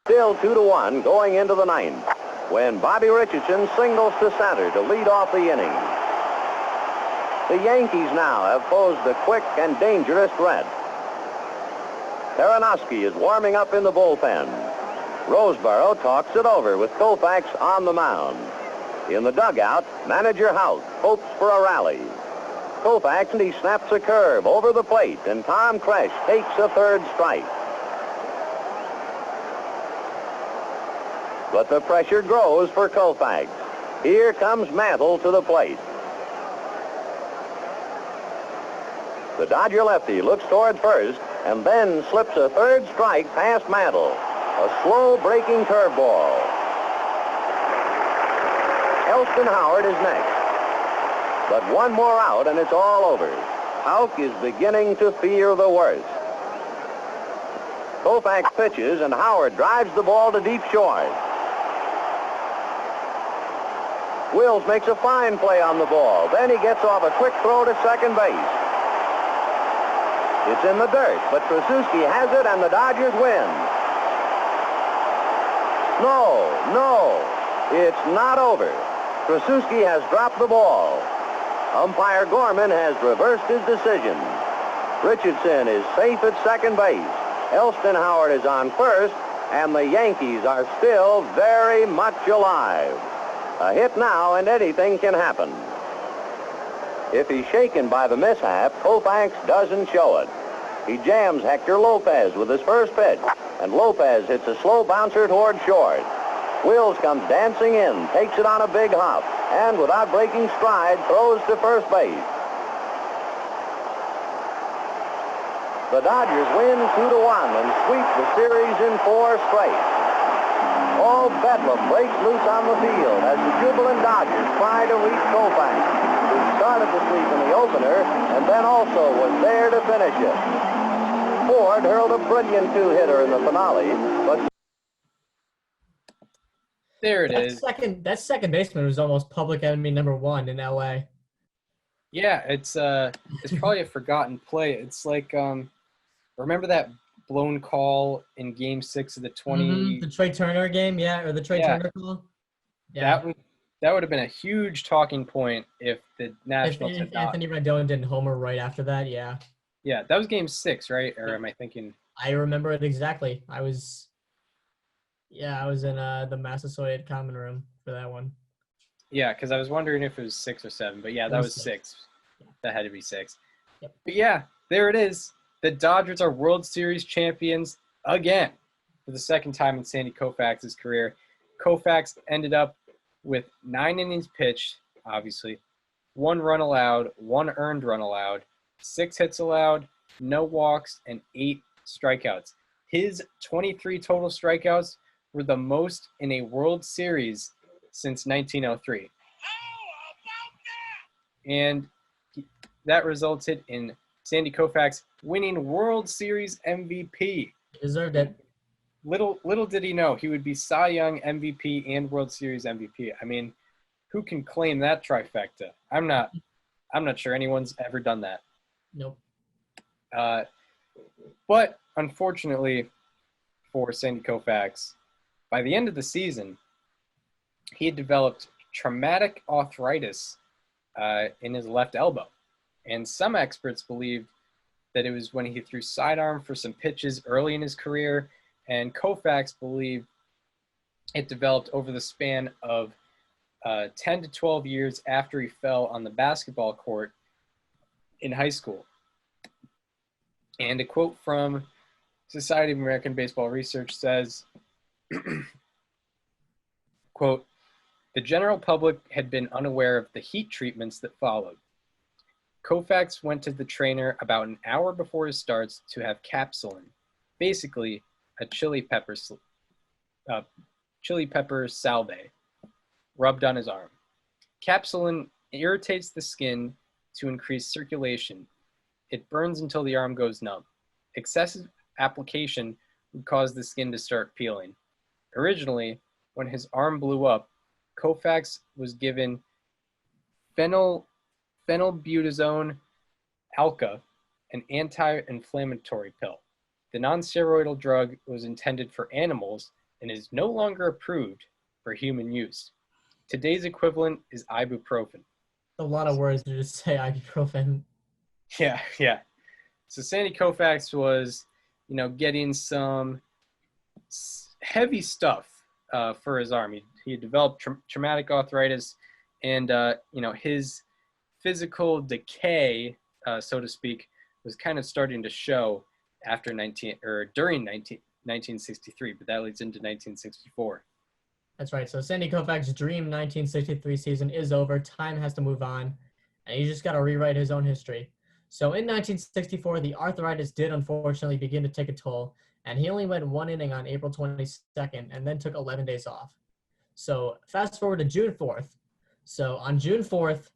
Still 2-1 going into the 9th, when Bobby Richardson singles to center to lead off the inning. The Yankees now have posed a quick and dangerous threat. Aronofsky is warming up in the bullpen. Roseboro talks it over with Koufax on the mound. In the dugout, manager Hout hopes for a rally. Koufax, and he snaps a curve over the plate, and Tom Kresch takes a 3rd strike. But the pressure grows for Koufax. Here comes Mantle to the plate. The Dodger lefty looks toward first and then slips a 3rd strike past Mantle. A slow breaking curveball. Elston Howard is next. But one more out and it's all over. Houck is beginning to fear the worst. Koufax pitches and Howard drives the ball to deep short. Wills makes a fine play on the ball. Then he gets off a quick throw to second base. It's in the dirt, but Tracewski has it, and the Dodgers win. No, it's not over. Tracewski has dropped the ball. Umpire Gorman has reversed his decision. Richardson is safe at second base. Elston Howard is on first, and the Yankees are still very much alive. A hit now, and anything can happen. If he's shaken by the mishap, Koufax doesn't show it. He jams Hector Lopez with his first pitch, and Lopez hits a slow bouncer toward short. Wills comes dancing in, takes it on a big hop, and without breaking stride, throws to first base. The Dodgers win 2-1 and sweep the series in 4 straight. All bedlam breaks loose on the field as the jubilant Dodgers try to reach Koufax, who started the sweep in the opener and then also was there to finish it. Ford hurled a brilliant 2-hitter in the finale, but There it is. That second baseman was almost public enemy number 1 in LA. Yeah, it's probably a forgotten play. It's like remember that blown call in Game 6 of the 20. The Trey Turner game, or the Trey Turner call. Yeah, that would have been a huge talking point if the Nationals if had not. Anthony Rendon didn't homer right after that. Yeah, that was Game 6, right? Or am I thinking? I remember it exactly. I was in the Massasoit common room for that one. Yeah, because I was wondering if it was 6 or 7, but that was 6. Yeah. That had to be 6. Yep. But yeah, there it is. The Dodgers are World Series champions again for the second time in Sandy Koufax's career. Koufax ended up with 9 innings pitched, obviously, 1 run allowed, 1 earned run allowed, 6 hits allowed, no walks, and 8 strikeouts. His 23 total strikeouts were the most in a World Series since 1903. And that resulted in Sandy Koufax winning World Series MVP. He deserved it. Little did he know he would be Cy Young MVP and World Series MVP. I mean, who can claim that trifecta? I'm not sure anyone's ever done that. Nope. But unfortunately for Sandy Koufax, by the end of the season, he had developed traumatic arthritis in his left elbow. And some experts believed that it was when he threw sidearm for some pitches early in his career, and Koufax believed it developed over the span of 10 to 12 years after he fell on the basketball court in high school. And a quote from Society of American Baseball Research says, quote, "The general public had been unaware of the heat treatments that followed. Koufax went to the trainer about an hour before his starts to have capsulin, basically a chili pepper salve, rubbed on his arm. Capsulin irritates the skin to increase circulation. It burns until the arm goes numb. Excessive application would cause the skin to start peeling. Originally, when his arm blew up, Koufax was given phenylbutazone alka, an anti-inflammatory pill. The non-steroidal drug was intended for animals and is no longer approved for human use. Today's equivalent is ibuprofen." A lot of words to just say ibuprofen. Yeah. So Sandy Koufax was, getting some heavy stuff for his arm. He developed traumatic arthritis, and his physical decay, so to speak, was kind of starting to show during 1963, but that leads into 1964. That's right. So Sandy Koufax's dream 1963 season is over. Time has to move on, and he's just got to rewrite his own history. So in 1964, the arthritis did unfortunately begin to take a toll, and he only went 1 inning on April 22nd and then took 11 days off. So fast forward to June 4th. So on June 4th,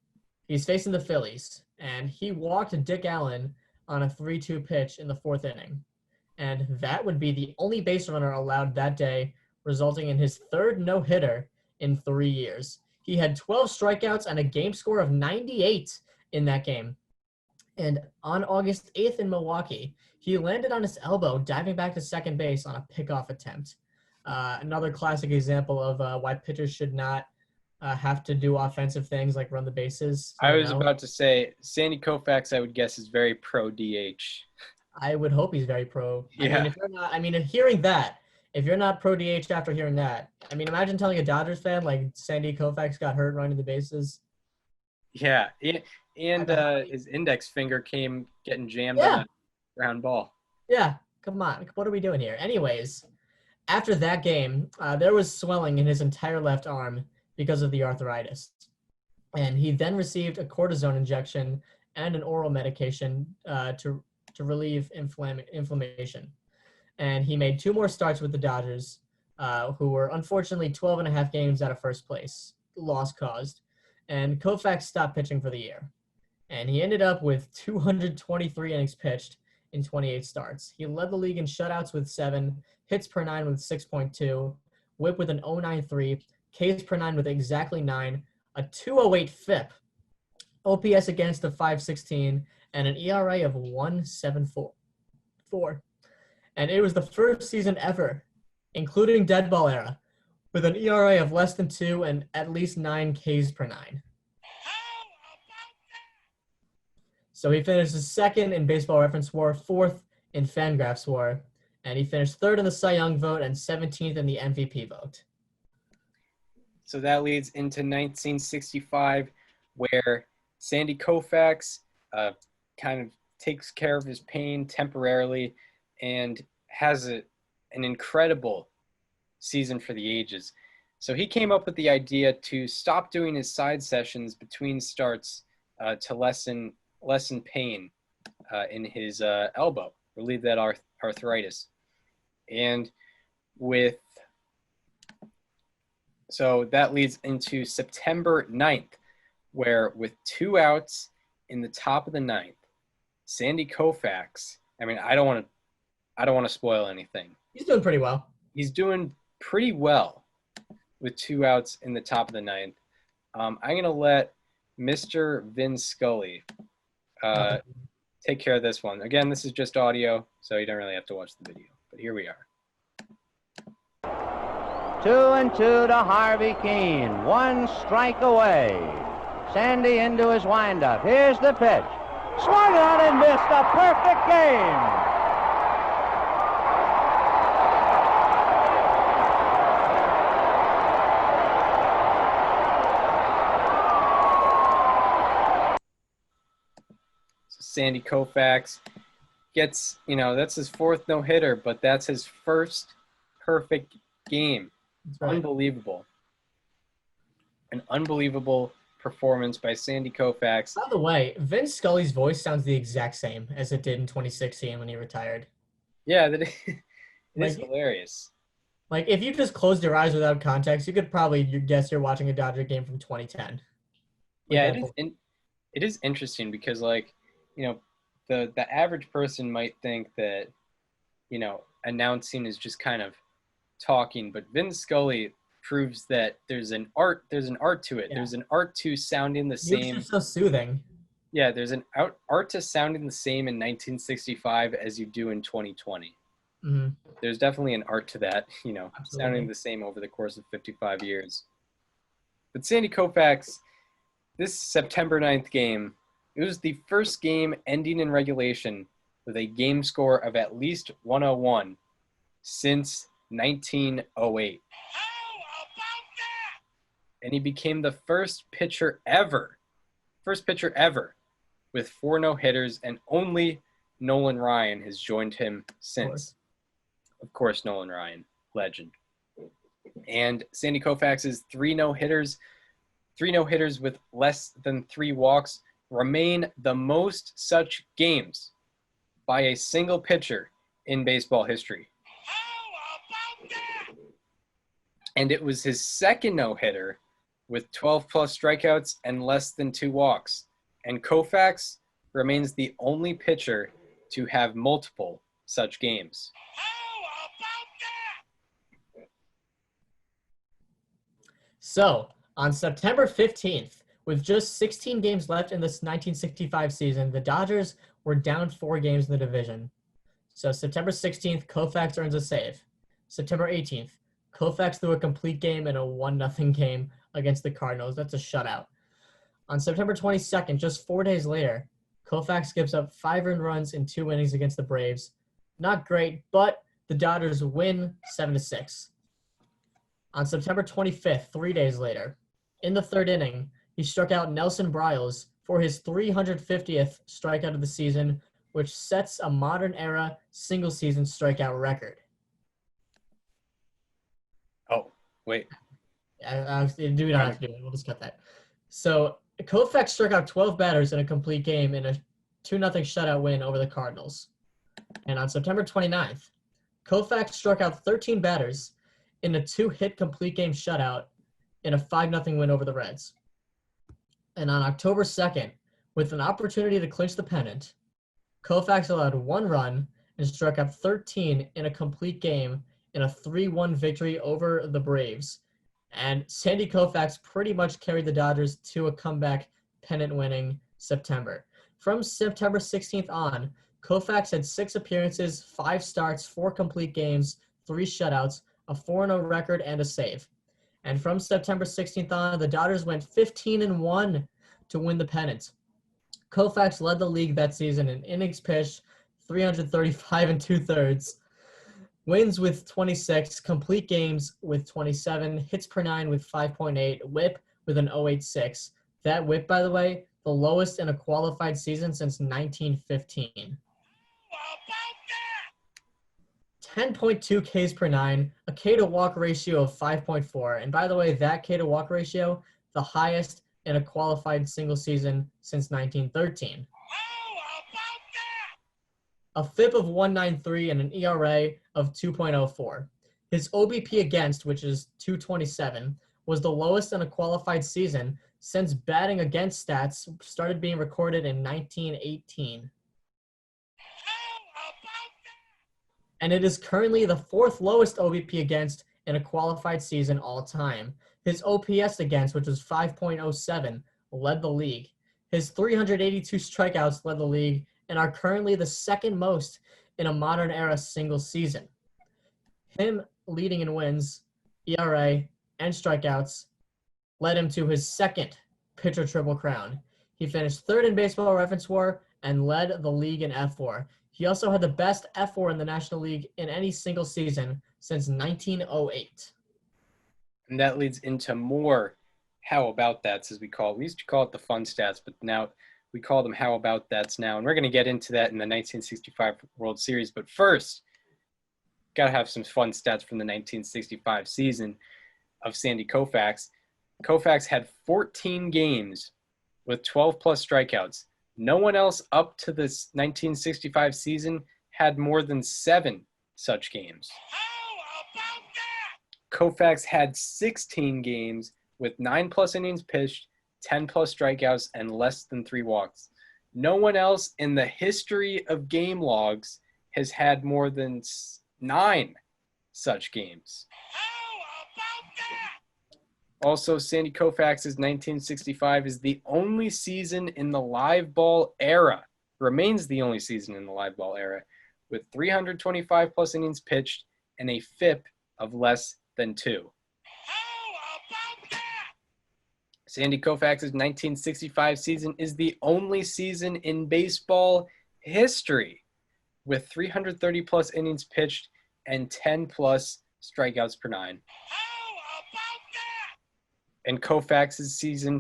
he's facing the Phillies, and he walked Dick Allen on a 3-2 pitch in the 4th inning. And that would be the only base runner allowed that day, resulting in his 3rd no-hitter in 3 years. He had 12 strikeouts and a game score of 98 in that game. And on August 8th in Milwaukee, he landed on his elbow, diving back to second base on a pickoff attempt. Another classic example of why pitchers should not have to do offensive things like run the bases. I was about to say, Sandy Koufax, I would guess, is very pro DH. I would hope he's very pro. Yeah. If you're not pro DH after hearing that, I mean, imagine telling a Dodgers fan like Sandy Koufax got hurt running the bases. Yeah, and his index finger came getting jammed on a ground ball. Yeah, come on. What are we doing here? Anyways, after that game, there was swelling in his entire left arm because of the arthritis. And he then received a cortisone injection and an oral medication to relieve inflammation. And he made 2 more starts with the Dodgers, who were unfortunately 12 and a half games out of first place, loss caused. And Koufax stopped pitching for the year. And he ended up with 223 innings pitched in 28 starts. He led the league in shutouts with 7, hits per 9 with 6.2, whip with an 0.93, Ks per 9 with exactly 9, a 208 FIP, OPS against of 516, and an ERA of 1.74. And it was the first season ever, including dead ball era, with an ERA of less than 2 and at least 9 Ks per 9. So he finished 2nd in Baseball Reference WAR, 4th in Fangraphs WAR, and he finished 3rd in the Cy Young vote and 17th in the MVP vote. So that leads into 1965, where Sandy Koufax kind of takes care of his pain temporarily and has an incredible season for the ages. So he came up with the idea to stop doing his side sessions between starts to lessen pain in his elbow, relieve that arthritis. And so that leads into September 9th, where with 2 outs in the top of the 9th, Sandy Koufax, I mean, I don't want to spoil anything. He's doing pretty well. He's doing pretty well with 2 outs in the top of the 9th. I'm going to let Mr. Vin Scully take care of this one. Again, this is just audio, so you don't really have to watch the video. But here we are. 2-2 to Harvey Keene. 1 strike away. Sandy into his windup. Here's the pitch. Swung on and missed. A perfect game. Sandy Koufax gets, that's his 4th no-hitter, but that's his first perfect game. Right. Unbelievable. An unbelievable performance by Sandy Koufax. By the way, Vince Scully's voice sounds the exact same as it did in 2016 when he retired. Yeah, it is hilarious. Like, if you just closed your eyes without context, you could probably guess you're watching a Dodger game from 2010. Yeah, it is interesting because, the average person might think that, announcing is just kind of talking, but Vince Scully proves that there's an art to it. Yeah. There's an art to sounding the same. It's so soothing. Yeah, there's an art to sounding the same in 1965 as you do in 2020. Mm-hmm. There's definitely an art to that, Absolutely. Sounding the same over the course of 55 years. But Sandy Koufax, this September 9th game, it was the first game ending in regulation with a game score of at least 101 since 1908. And he became the first pitcher ever with 4 no-hitters, and only Nolan Ryan has joined him since. Of course, Nolan Ryan, legend. And Sandy Koufax's 3 no-hitters with less than 3 walks, remain the most such games by a single pitcher in baseball history. And it was his 2nd no-hitter with 12-plus strikeouts and less than 2 walks. And Koufax remains the only pitcher to have multiple such games. So, On September 15th, with just 16 games left in this 1965 season, the Dodgers were down 4 games in the division. So September 16th, Koufax earns a save. September 18th, Koufax threw a complete game in a 1-0 game against the Cardinals. That's a shutout. On September 22nd, just 4 days later, Koufax gives up 5 earned runs in 2 innings against the Braves. Not great, but the Dodgers win 7-6. On September 25th, 3 days later, in the 3rd inning, he struck out Nelson Briles for his 350th strikeout of the season, which sets a modern-era single-season strikeout record. Oh, wait. Do not have to do it. We'll just cut that. So Koufax struck out 12 batters in a complete game in a 2-0 shutout win over the Cardinals. And on September 29th, Koufax struck out 13 batters in a 2-hit complete game shutout in a 5-0 win over the Reds. And on October 2nd, with an opportunity to clinch the pennant, Koufax allowed 1 run and struck out 13 in a complete game in a 3-1 victory over the Braves. And Sandy Koufax pretty much carried the Dodgers to a comeback pennant-winning September. From September 16th on, Koufax had 6 appearances, 5 starts, 4 complete games, 3 shutouts, a 4-0 record, and a save. And from September 16th on, the Dodgers went 15-1 to win the pennant. Koufax led the league that season in innings pitched, 335 2/3, wins with 26, complete games with 27, hits per 9 with 5.8, whip with an 0.86. That whip, by the way, the lowest in a qualified season since 1915. 10.2 Ks per 9, a K to walk ratio of 5.4. And by the way, that K to walk ratio, the highest in a qualified single season since 1913. A FIP of 193 and an ERA of 2.04. His OBP against, which is 227, was the lowest in a qualified season since batting against stats started being recorded in 1918. And it is currently the 4th lowest OBP against in a qualified season all time. His OPS against, which was 5.07, led the league. His 382 strikeouts led the league and are currently the 2nd most in a modern era single season. Him leading in wins, ERA, and strikeouts led him to his 2nd pitcher triple crown. He finished 3rd in Baseball Reference WAR and led the league in F4. He also had the best F4 in the National League in any single season since 1908. And that leads into more how about that's, as we call it. We used to call it the fun stats, but now we call them how about that's now. And we're going to get into that in the 1965 World Series. But first, got to have some fun stats from the 1965 season of Sandy Koufax. Koufax had 14 games with 12-plus strikeouts. No one else up to this 1965 season had more than 7 such games. Koufax had 16 games with 9-plus innings pitched, 10-plus strikeouts, and less than 3 walks. No one else in the history of game logs has had more than 9 such games. Also, Sandy Koufax's 1965 is the only season in the live ball era, remains the only season in the live ball era, with 325-plus innings pitched and a FIP of less than 2. Sandy Koufax's 1965 season is the only season in baseball history with 330-plus innings pitched and 10-plus strikeouts per 9. And Koufax's season,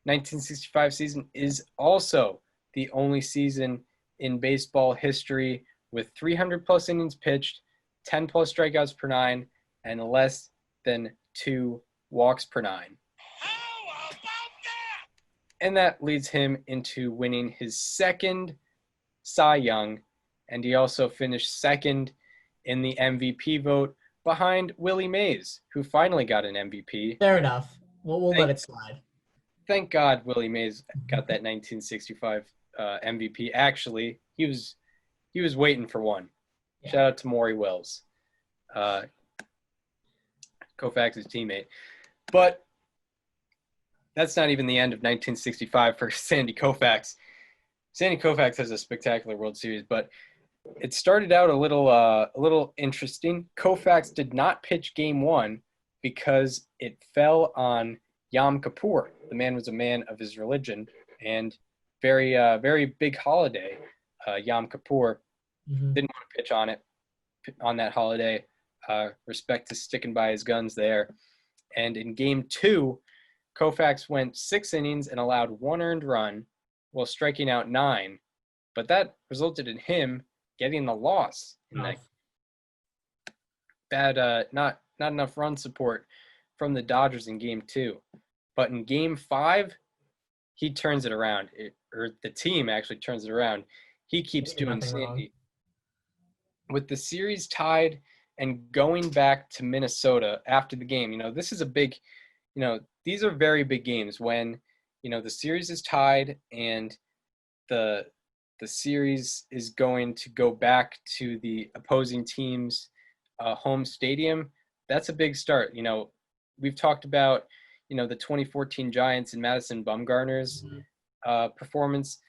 1965 season, is also the only season in baseball history with 300-plus innings pitched, 10-plus strikeouts per 9, and less than 2 walks per 9. And that leads him into winning his 2nd Cy Young, and he also finished 2nd in the MVP vote behind Willie Mays, who finally got an MVP. Fair enough. We'll let it slide. Thank God Willie Mays got that 1965 MVP. Actually, he was waiting for one. Yeah. Shout out to Maury Wells, Koufax's teammate. But that's not even the end of 1965 for Sandy Koufax. Sandy Koufax has a spectacular World Series, but it started out a little interesting. Koufax did not pitch Game 1 because it fell on Yom Kippur. The man was a man of his religion, and very big holiday, Yom Kippur. Mm-hmm. Didn't want to pitch on that holiday. Respect to sticking by his guns there. And in Game 2, Koufax went 6 innings and allowed 1 earned run while striking out 9. But that resulted in him getting the loss in that bad, not enough run support from the Dodgers in Game 2. But in Game 5, he turns it around, or the team actually turns it around. He keeps doing Sandy. With the series tied and going back to Minnesota after the game, this is a big, these are very big games when, the series is tied and the series is going to go back to the opposing team's home stadium. That's a big start. We've talked about, the 2014 Giants and Madison Bumgarner's performance.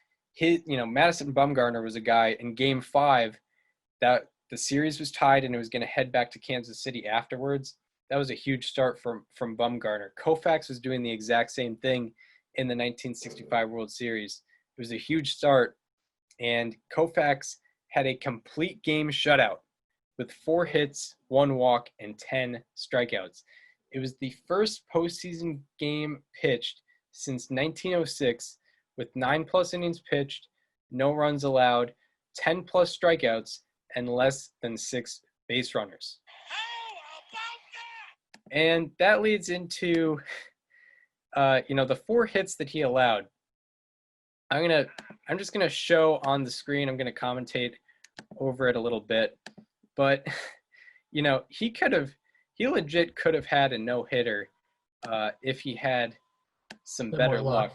Madison Bumgarner was a guy in Game 5 that the series was tied and it was going to head back to Kansas City afterwards. That was a huge start from Bumgarner. Koufax was doing the exact same thing in the 1965 World Series. It was a huge start, and Koufax had a complete game shutout with 4 hits, 1 walk, and 10 strikeouts. It was the first postseason game pitched since 1906 with 9+ innings pitched, no runs allowed, 10+ strikeouts, and less than 6 base runners. And that leads into, the 4 hits that he allowed. I'm just gonna show on the screen. I'm gonna commentate over it a little bit, but he legit could have had a no-hitter if he had some better luck.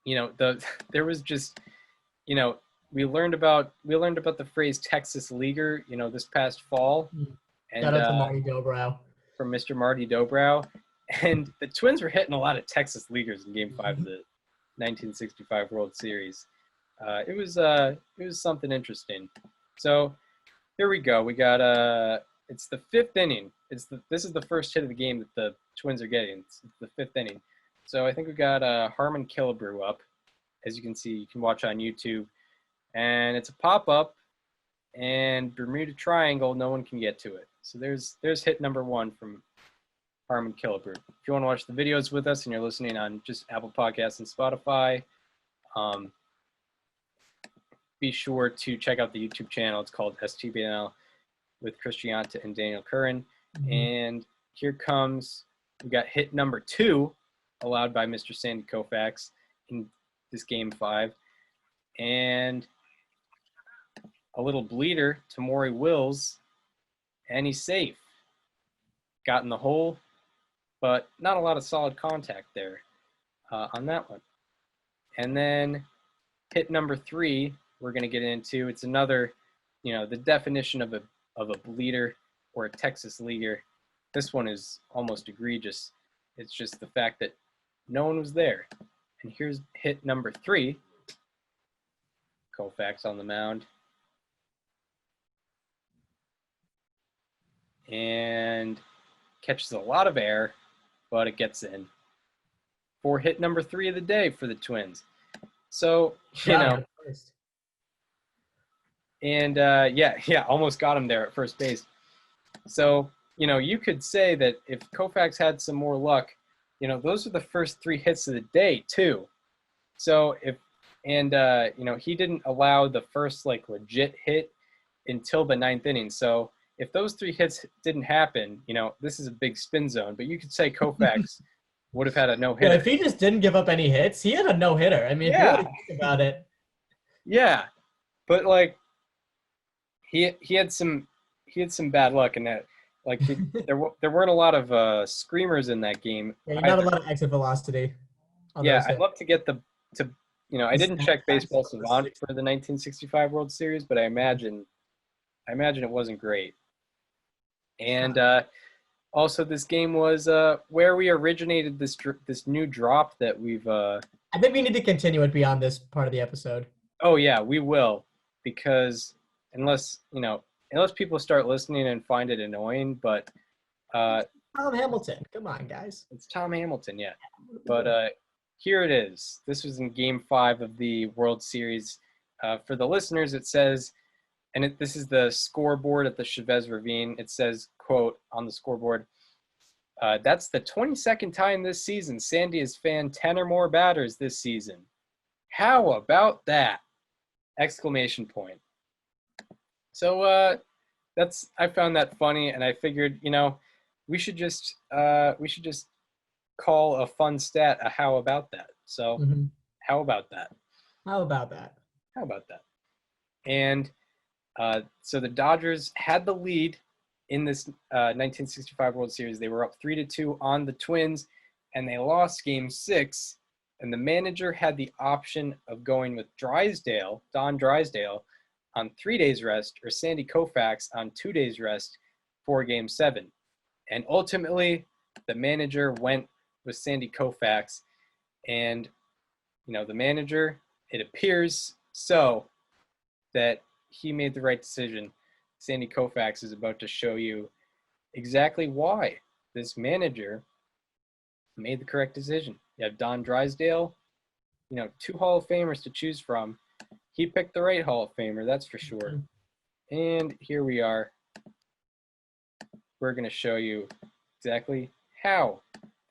There was just, we learned about the phrase Texas Leaguer, this past fall. And shout out to Marty Dobrow. From Mr. Marty Dobrow. And the Twins were hitting a lot of Texas Leaguers in Game 5 of the 1965 World Series. It was something interesting. So here we go. We got it's the 5th inning. This is the first hit of the game that the Twins are getting. It's the 5th inning. So I think we got Harmon Killebrew up. As you can see, you can watch on YouTube. And it's a pop-up, and Bermuda Triangle, no one can get to it. So there's hit number 1 from Harmon Killebrew. If you want to watch the videos with us and you're listening on just Apple Podcasts and Spotify, be sure to check out the YouTube channel. It's called STBNL with Christianta and Daniel Curran. Mm-hmm. And here comes, we got hit number 2 allowed by Mr. Sandy Koufax in this Game 5. And a little bleeder to Maury Wills, and he's safe. Got in the hole, but not a lot of solid contact there on that one. And then hit number 3, we're going to get into. It's another, the definition of a bleeder or a Texas Leaguer. This one is almost egregious. It's just the fact that no one was there. And here's hit number 3. Koufax on the mound. And catches a lot of air, but it gets in. For hit number 3 of the day for the Twins. So, and almost got him there at first base. So, you could say that if Koufax had some more luck, those are the first 3 hits of the day too. So he didn't allow the first legit hit until the 9th inning. So if those 3 hits didn't happen, this is a big spin zone, but you could say Koufax would have had a no-hitter. Yeah, if he just didn't give up any hits, he had a no-hitter. I mean, if you really think about it. Yeah, but he had some bad luck in that. There weren't a lot of screamers in that game. Yeah, not a lot of exit velocity. Yeah, I'd love to get I didn't check Baseball Savant for the 1965 World Series, but I imagine it wasn't great. And Also, this game was where we originated this new drop that we've. I think we need to continue it beyond this part of the episode. Oh yeah, we will, because unless people start listening and find it annoying, but Tom Hamilton, come on, guys. it's Tom Hamilton, yeah. But here it is. This was in Game 5 of the World Series. For the listeners, it says, and this is the scoreboard at the Chavez Ravine. It says, quote, on the scoreboard, that's the 22nd time this season Sandy has fanned 10 or more batters this season. How about that? Exclamation point. So I found that funny, and I figured, we should just call a fun stat a how about that. So how about that? How about that? How about that? And so the Dodgers had the lead in this 1965 World Series. They were up 3-2 on the Twins, and they lost Game 6. And the manager had the option of going with Don Drysdale, on 3 days rest, or Sandy Koufax on 2 days rest for Game 7. And ultimately, the manager went with Sandy Koufax. And, the manager, it appears so that he made the right decision. Sandy Koufax is about to show you exactly why this manager made the correct decision. You have Don Drysdale, 2 Hall of Famers to choose from. He picked the right Hall of Famer, that's for sure. And here we are. We're going to show you exactly how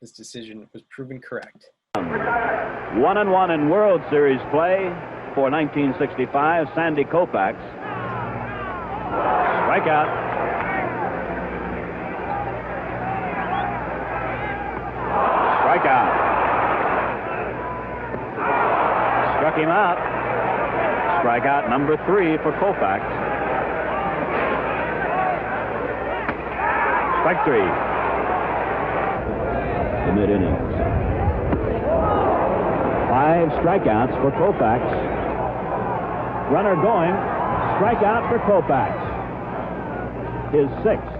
this decision was proven correct. 1-1 in World Series play for 1965, Sandy Koufax. Strikeout. Strikeout. Struck him out. Strikeout number 3 for Koufax. Strike 3. The mid-innings. 5 strikeouts for Koufax. Runner going. Strikeout for Koufax. His 6th.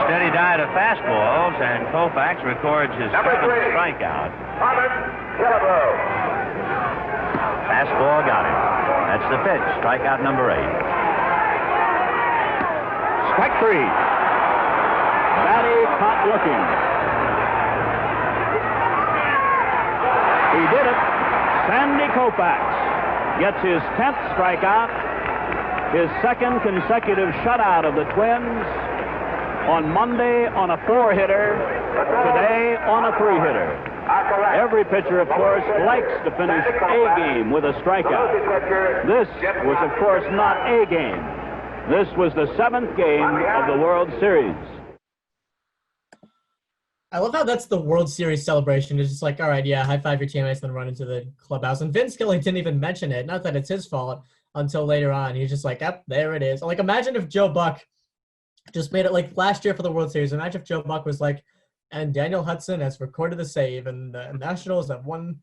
Steady diet of fastballs, and Koufax records his 7th strikeout. Fastball got him. That's the pitch. Strikeout number 8. Strike 3. Batty caught looking. He did it. Sandy Koufax gets his 10th strikeout, his 2nd consecutive shutout of the Twins. On Monday on a 4-hitter, today on a 3-hitter. Every pitcher, of course, likes to finish a game with a strikeout. This was, of course, not a game. This was the 7th game of the World Series. I love how that's the World Series celebration. It's just like, all right, yeah, high five your teammates, then run into the clubhouse. And Vince Scully didn't even mention it. Not that it's his fault until later on. He's just like, yep, there it is. Like, imagine if Joe Buck just made it like last year for the World Series. Imagine if Joe Buck was like, and Daniel Hudson has recorded the save, and the Nationals have won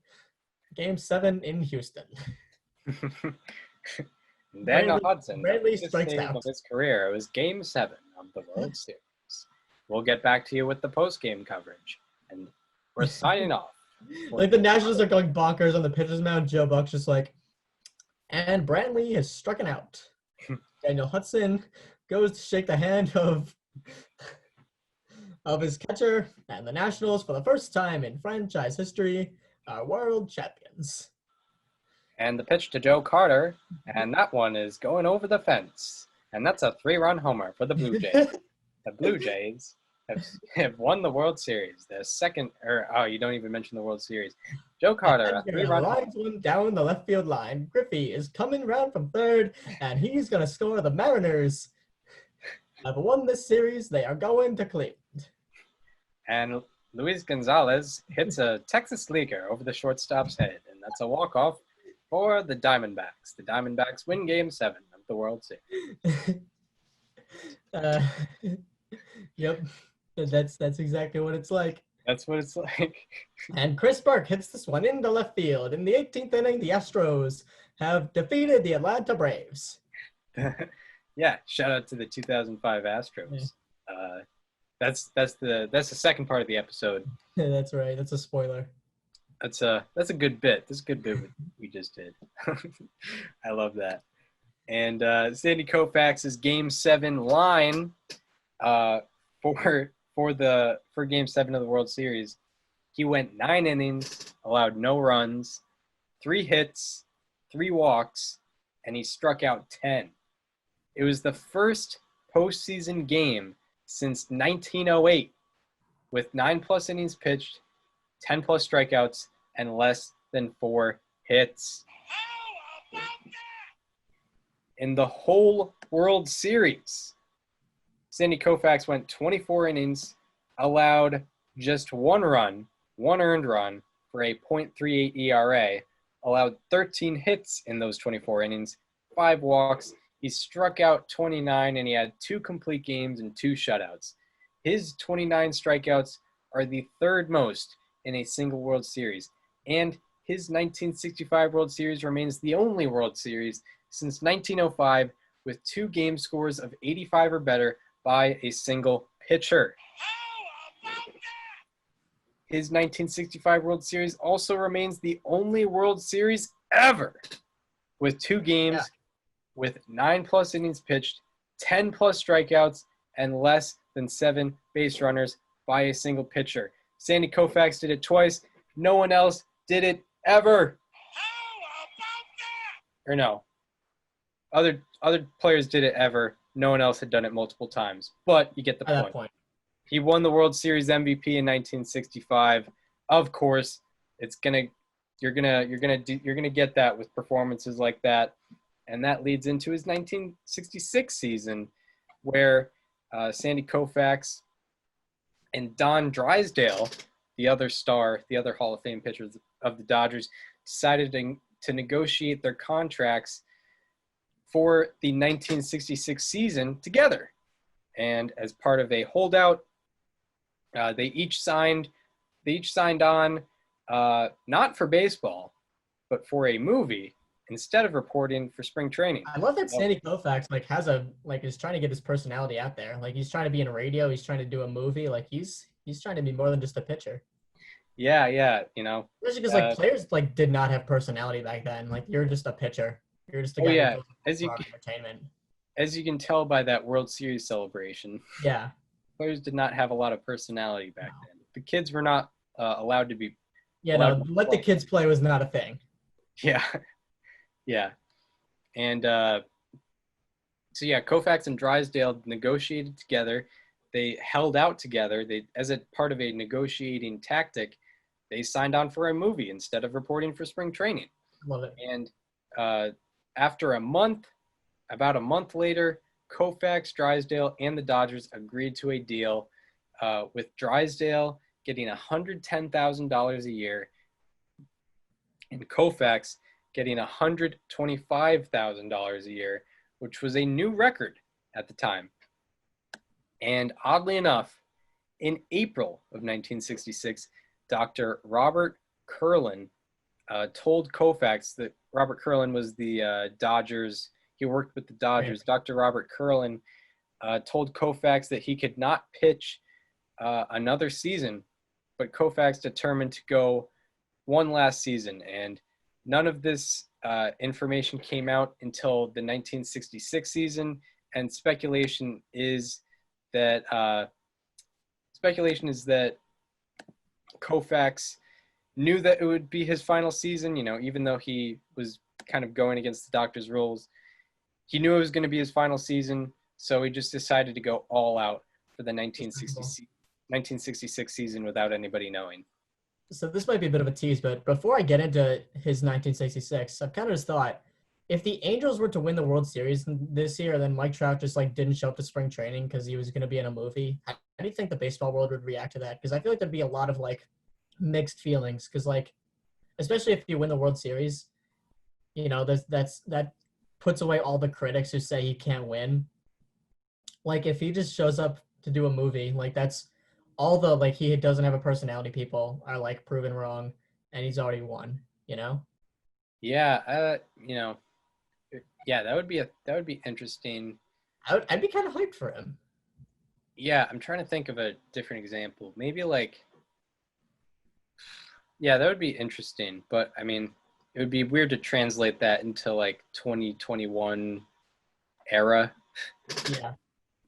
Game 7 in Houston. Daniel Hudson, rarely the strikes save out. of his career. It was Game 7 of the World Series. We'll get back to you with the post-game coverage, and we're signing off. Like the Nationals are going bonkers on the pitcher's mound. Joe Buck's just like, and Brantley has struck out. Daniel Hudson goes to shake the hand of his catcher, and the Nationals, for the first time in franchise history, are world champions. And the pitch to Joe Carter, and that one is going over the fence. And that's a 3-run homer for the Blue Jays. The Blue Jays have won the World Series. The second, you don't even mention the World Series. Joe Carter, a 3-run homer. Lines one down the left field line. Griffey is coming round from third, and he's going to score. The Mariners have won this series. They are going to Cleveland. And Luis Gonzalez hits a Texas leaguer over the shortstop's head, and that's a walk-off for the Diamondbacks. The Diamondbacks win Game 7 of the World Series. Yep, that's exactly what it's like. That's what it's like. And Chris Burke hits this one into left field. In the 18th inning, the Astros have defeated the Atlanta Braves. Yeah, shout out to the 2005 Astros. That's the second part of the episode. That's right. That's a spoiler. That's a good bit. That's a good bit we just did. I love that. And Sandy Koufax's Game 7 line for Game 7 of the World Series, he went 9 innings, allowed no runs, 3 hits, 3 walks, and he struck out 10. It was the first postseason game since 1908 with 9+ innings pitched, 10+ strikeouts, and less than 4 hits. In the whole World Series, Sandy Koufax went 24 innings, allowed just 1 run, 1 earned run for a .38 ERA, allowed 13 hits in those 24 innings, 5 walks. He struck out 29, and he had 2 complete games and 2 shutouts. His 29 strikeouts are the 3rd most in a single World Series, and his 1965 World Series remains the only World Series since 1905 with 2 game scores of 85 or better by a single pitcher. His 1965 World Series also remains the only World Series ever with 2 games with 9+ innings pitched, 10+ strikeouts, and less than 7 base runners by a single pitcher. Sandy Koufax did it twice. No one else did it ever. Or no. Other players did it ever. No one else had done it multiple times. But you get the At that point. He won the World Series MVP in 1965. Of course, you're gonna get that with performances like that, and that leads into his 1966 season, where Sandy Koufax and Don Drysdale, the other Hall of Fame pitchers of the Dodgers, decided to negotiate their contracts for the 1966 season together. And as part of a holdout, they each signed on, not for baseball, but for a movie instead of reporting for spring training. I love that Sandy Koufax is trying to get his personality out there. Like, he's trying to be in radio, he's trying to do a movie. Like, he's trying to be more than just a pitcher. Yeah, Especially because players did not have personality back then. Like, you're just a pitcher. You're just a guy who goes for entertainment. As you can tell by that World Series celebration. Yeah. Players did not have a lot of personality back then. The kids were not allowed to be. Yeah, no, let the kids play was not a thing. Yeah. Yeah. And Koufax and Drysdale negotiated together. They held out together. As a part of a negotiating tactic, they signed on for a movie instead of reporting for spring training. Love it. And after about a month later, Koufax, Drysdale, and the Dodgers agreed to a deal with Drysdale getting $110,000 a year and Koufax getting $125,000 a year, which was a new record at the time. And oddly enough, in April of 1966, Dr. Robert Kurlan told Koufax that Robert Kurlan was the Dodgers. He worked with the Dodgers. Right. Dr. Robert Kurlan told Koufax that he could not pitch another season, but Koufax determined to go one last season. And none of this information came out until the 1966 season. And speculation is that Koufax knew that it would be his final season, even though he was kind of going against the doctor's rules. He knew it was going to be his final season, so he just decided to go all out for the 1966 season without anybody knowing. So this might be a bit of a tease, but before I get into his 1966, I've kind of just thought, if the Angels were to win the World Series this year, then Mike Trout just didn't show up to spring training because he was going to be in a movie, how do you think the baseball world would react to that? Because I feel like there'd be a lot of mixed feelings. Because especially if you win the World Series, that puts away all the critics who say he can't win. If he just shows up to do a movie, that's all the he doesn't have a personality people are proven wrong, and he's already won. Yeah, that would be interesting. I'd be kind of hyped for him. Yeah, I'm trying to think of a different example. Maybe like, yeah, that would be interesting. But I mean, it would be weird to translate that into like 2021 era. Yeah.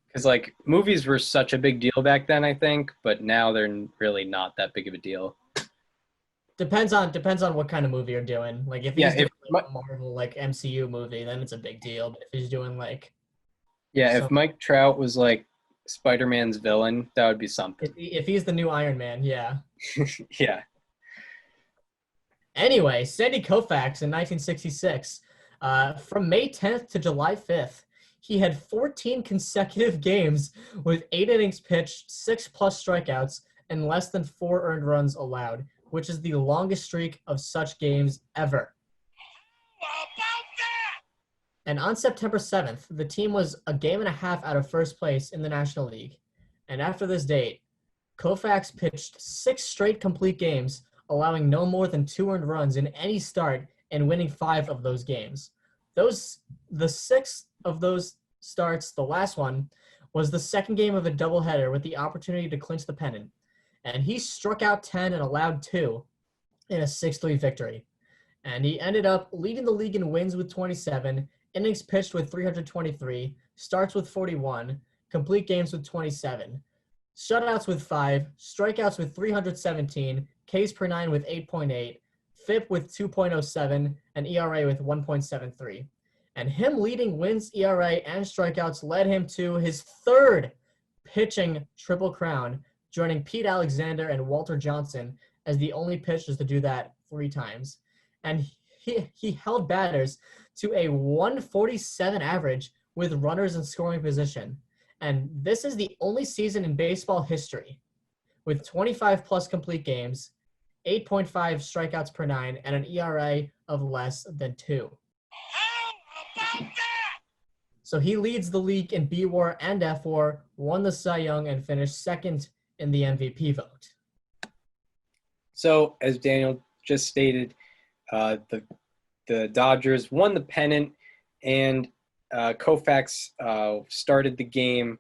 Because like movies were such a big deal back then, I think, but now they're really not that big of a deal. Depends on what kind of movie you're doing. Like if Yeah, he's doing like a Marvel like MCU movie, then it's a big deal. But if he's doing like if Mike Trout was like Spider-Man's villain, that would be something. if he's the new Iron Man, yeah. Yeah. Anyway, Sandy Koufax in 1966, from May 10th to July 5th, he had 14 consecutive games with 8 innings pitched, 6+ strikeouts, and less than 4 earned runs allowed, which is the longest streak of such games ever. And on September 7th, the team was a game and a half out of first place in the National League. And after this date, Koufax pitched 6 straight complete games, allowing no more than 2 earned runs in any start and winning 5 of those games. The 6 of those starts, the last one, was the second game of a doubleheader with the opportunity to clinch the pennant. And he struck out 10 and allowed 2 in a 6-3 victory. And he ended up leading the league in wins with 27, innings pitched with 323, starts with 41, complete games with 27, shutouts with 5, strikeouts with 317, Ks per 9 with 8.8, FIP with 2.07, and ERA with 1.73. And him leading wins, ERA, and strikeouts led him to his third pitching triple crown, joining Pete Alexander and Walter Johnson as the only pitchers to do that 3 times. And he held batters to a 147 average with runners in scoring position. And this is the only season in baseball history with 25+ complete games, 8.5 strikeouts per 9, and an ERA of less than 2. How about that? So he leads the league in B-WAR and F-WAR, won the Cy Young, and finished second in the MVP vote. So, as Daniel just stated, the Dodgers won the pennant, and Koufax started the game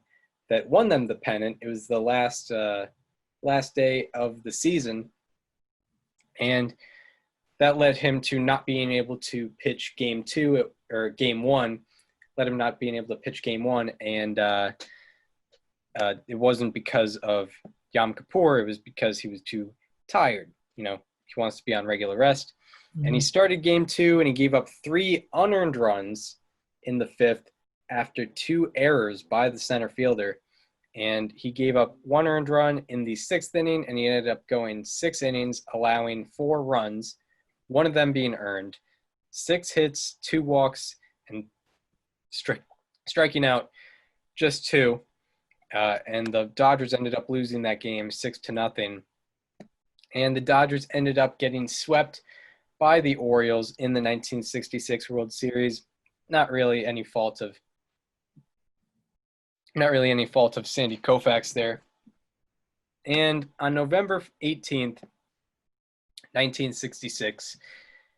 that won them the pennant. It was the last day of the season, and that led him to not being able to pitch game 2 or game 1. Led him not being able to pitch game 1, and it wasn't because of Yom Kippur. It was because he was too tired. You know, he wants to be on regular rest. And he started game 2, and he gave up 3 unearned runs in the 5th after 2 errors by the center fielder. And he gave up 1 earned run in the 6th inning, and he ended up going 6 innings, allowing 4 runs, 1 of them being earned, 6 hits, 2 walks, and striking out just 2. And the Dodgers ended up losing that game 6-0. And the Dodgers ended up getting swept by the Orioles in the 1966 World Series. Not really any fault of Sandy Koufax there. And on November 18th, 1966,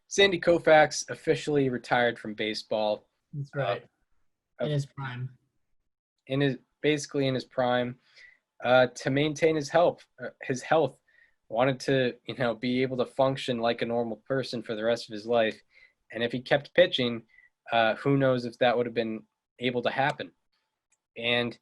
Sandy Koufax officially retired from baseball. That's right. In his prime. Basically in his prime, to maintain his health. Wanted to, be able to function like a normal person for the rest of his life. And if he kept pitching, who knows if that would have been able to happen. And,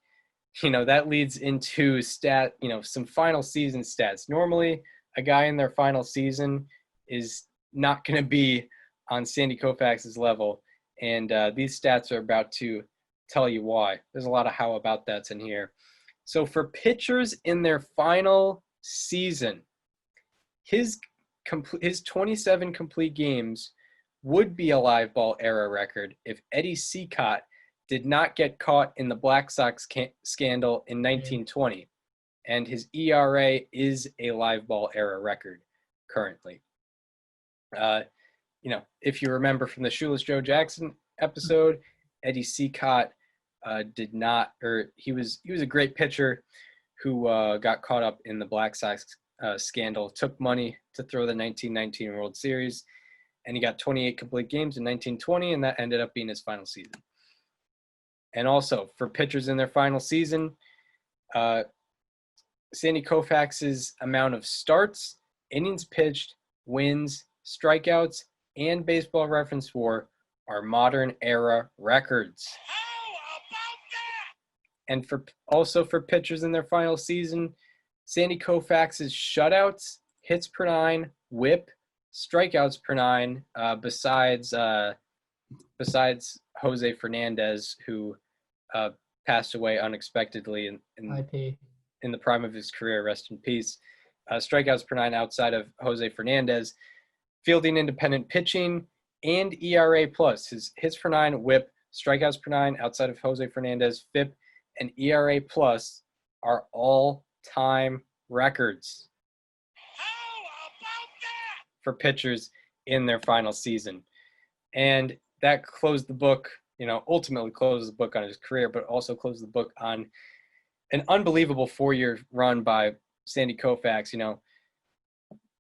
that leads into some final season stats. Normally, a guy in their final season is not going to be on Sandy Koufax's level. And these stats are about to tell you why. There's a lot of how about that's in here. So for pitchers in their final season, his 27 complete games would be a live ball era record if Eddie Seacott did not get caught in the Black Sox scandal in 1920. And his ERA is a live ball era record currently. If you remember from the Shoeless Joe Jackson episode, Eddie Seacott did not, or he was a great pitcher who got caught up in the Black Sox scandal, took money to throw the 1919 World Series, and he got 28 complete games in 1920, and that ended up being his final season. And also for pitchers in their final season, Sandy Koufax's amount of starts, innings pitched, wins, strikeouts, and Baseball Reference WAR are modern era records. And for pitchers in their final season, Sandy Koufax's shutouts, hits per nine, whip, strikeouts per nine, besides Jose Fernandez, who passed away unexpectedly in the prime of his career, rest in peace. Strikeouts per nine outside of Jose Fernandez, fielding independent pitching, and ERA plus. His hits per nine, whip, strikeouts per nine outside of Jose Fernandez, FIP, and ERA plus are all-time records for pitchers in their final season. And that closed the book, ultimately closed the book on his career, but also closed the book on an unbelievable 4-year run by Sandy Koufax.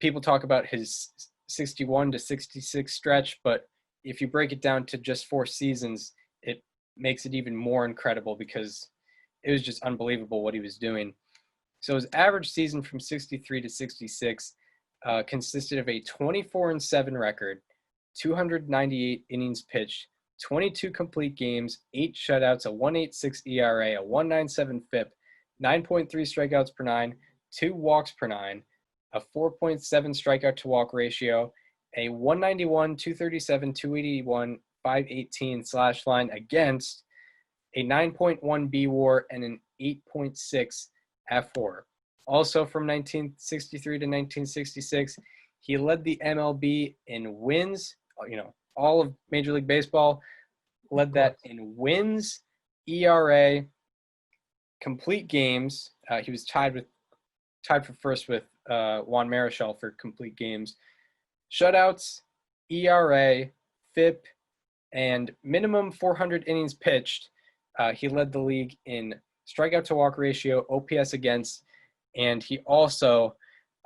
People talk about his 61 to 66 stretch, but if you break it down to just 4 seasons, it makes it even more incredible because it was just unbelievable what he was doing. So his average season from 63 to 66 consisted of a 24-7 record, 298 innings pitched, 22 complete games, 8 shutouts, a 1.86 ERA, a 1.97 FIP, 9.3 strikeouts per nine, 2 walks per nine, a 4.7 strikeout to walk ratio, a 191, 237, 281, 518 slash line against, a 9.1 B WAR, and an 8.6 F WAR. Also from 1963 to 1966, he led the MLB in wins, all of Major League Baseball, led that in wins, ERA, complete games. He was tied for first with Juan Marichal for complete games, shutouts, ERA, FIP, and minimum 400 innings pitched. He led the league in strikeout to walk ratio, OPS against, and he also,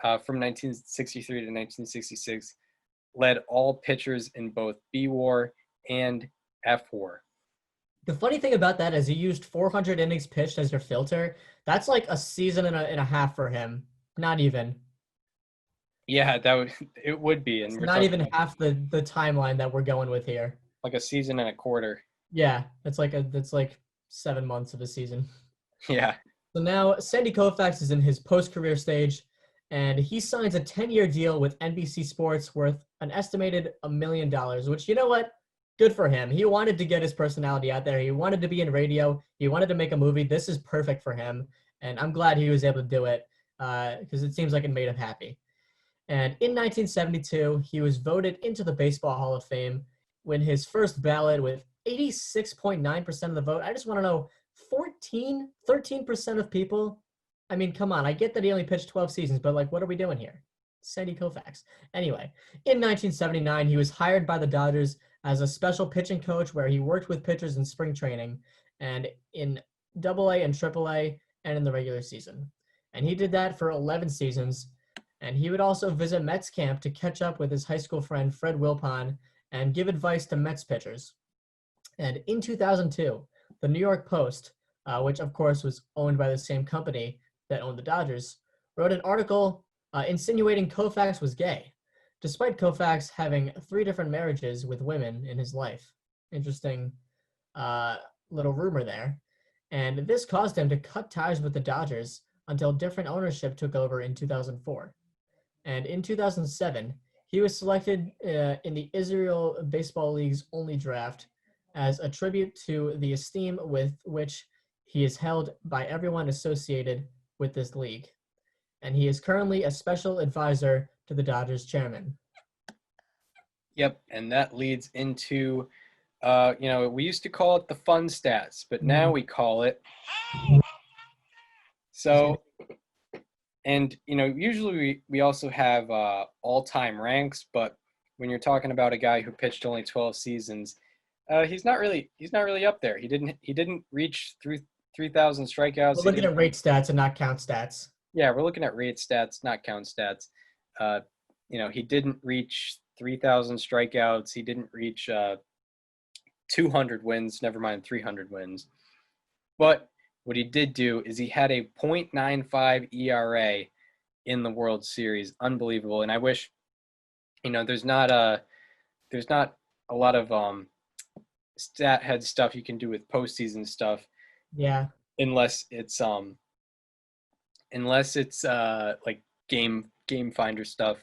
from 1963 to 1966, led all pitchers in both B WAR and F WAR. The funny thing about that is he used 400 innings pitched as your filter. That's like a season and a half for him. Not even. Yeah, it would be. And it's not even half the timeline that we're going with here. Like a season and a quarter. Yeah, it's like 7 months of a season. Yeah. So now Sandy Koufax is in his post-career stage, and he signs a 10-year deal with NBC Sports worth an estimated $1 million, which, you know what? Good for him. He wanted to get his personality out there. He wanted to be in radio. He wanted to make a movie. This is perfect for him, and I'm glad he was able to do it because it seems like it made him happy. And in 1972, he was voted into the Baseball Hall of Fame when his first ballot with 86.9% of the vote. I just want to know, 13% of people? I mean, come on. I get that he only pitched 12 seasons, but what are we doing here? Sandy Koufax. Anyway, in 1979, he was hired by the Dodgers as a special pitching coach where he worked with pitchers in spring training and in AA and AAA and in the regular season. And he did that for 11 seasons. And he would also visit Mets camp to catch up with his high school friend Fred Wilpon and give advice to Mets pitchers. And in 2002, the New York Post, which of course was owned by the same company that owned the Dodgers, wrote an article insinuating Koufax was gay, despite Koufax having 3 different marriages with women in his life. Interesting little rumor there. And this caused him to cut ties with the Dodgers until different ownership took over in 2004. And in 2007, he was selected in the Israel Baseball League's only draft as a tribute to the esteem with which he is held by everyone associated with this league. And he is currently a special advisor to the Dodgers chairman. Yep, and that leads into, we used to call it the fun stats, but now we call it. So, and, usually we also have all-time ranks, but when you're talking about a guy who pitched only 12 seasons, he's not really up there. He didn't reach 3,000 strikeouts. We're looking at rate stats and not count stats. Yeah, we're looking at rate stats, not count stats. He didn't reach 3,000 strikeouts. He didn't reach 200 wins, never mind 300 wins. But what he did do is he had a .95 ERA in the World Series. Unbelievable. And I wish, there's not a lot of stat head stuff you can do with postseason stuff. Yeah. Unless it's like game finder stuff.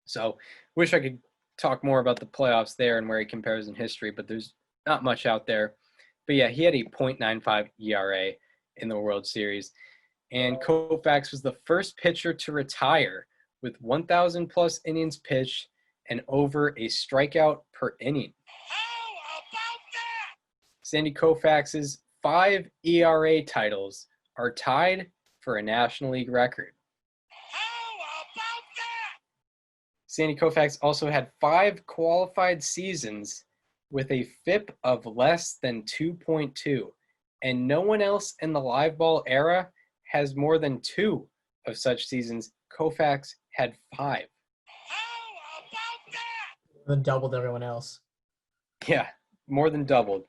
So wish I could talk more about the playoffs there and where he compares in history, but there's not much out there. But yeah, he had a .95 ERA in the World Series. And Koufax was the first pitcher to retire with 1,000 plus innings pitched and over a strikeout per inning. How about that? Sandy Koufax's 5 ERA titles are tied for a National League record. How about that? Sandy Koufax also had 5 qualified seasons with a FIP of less than 2.2, and no one else in the live ball era has more than 2 of such seasons. Koufax had 5. How about that? Then doubled everyone else. Yeah, more than doubled.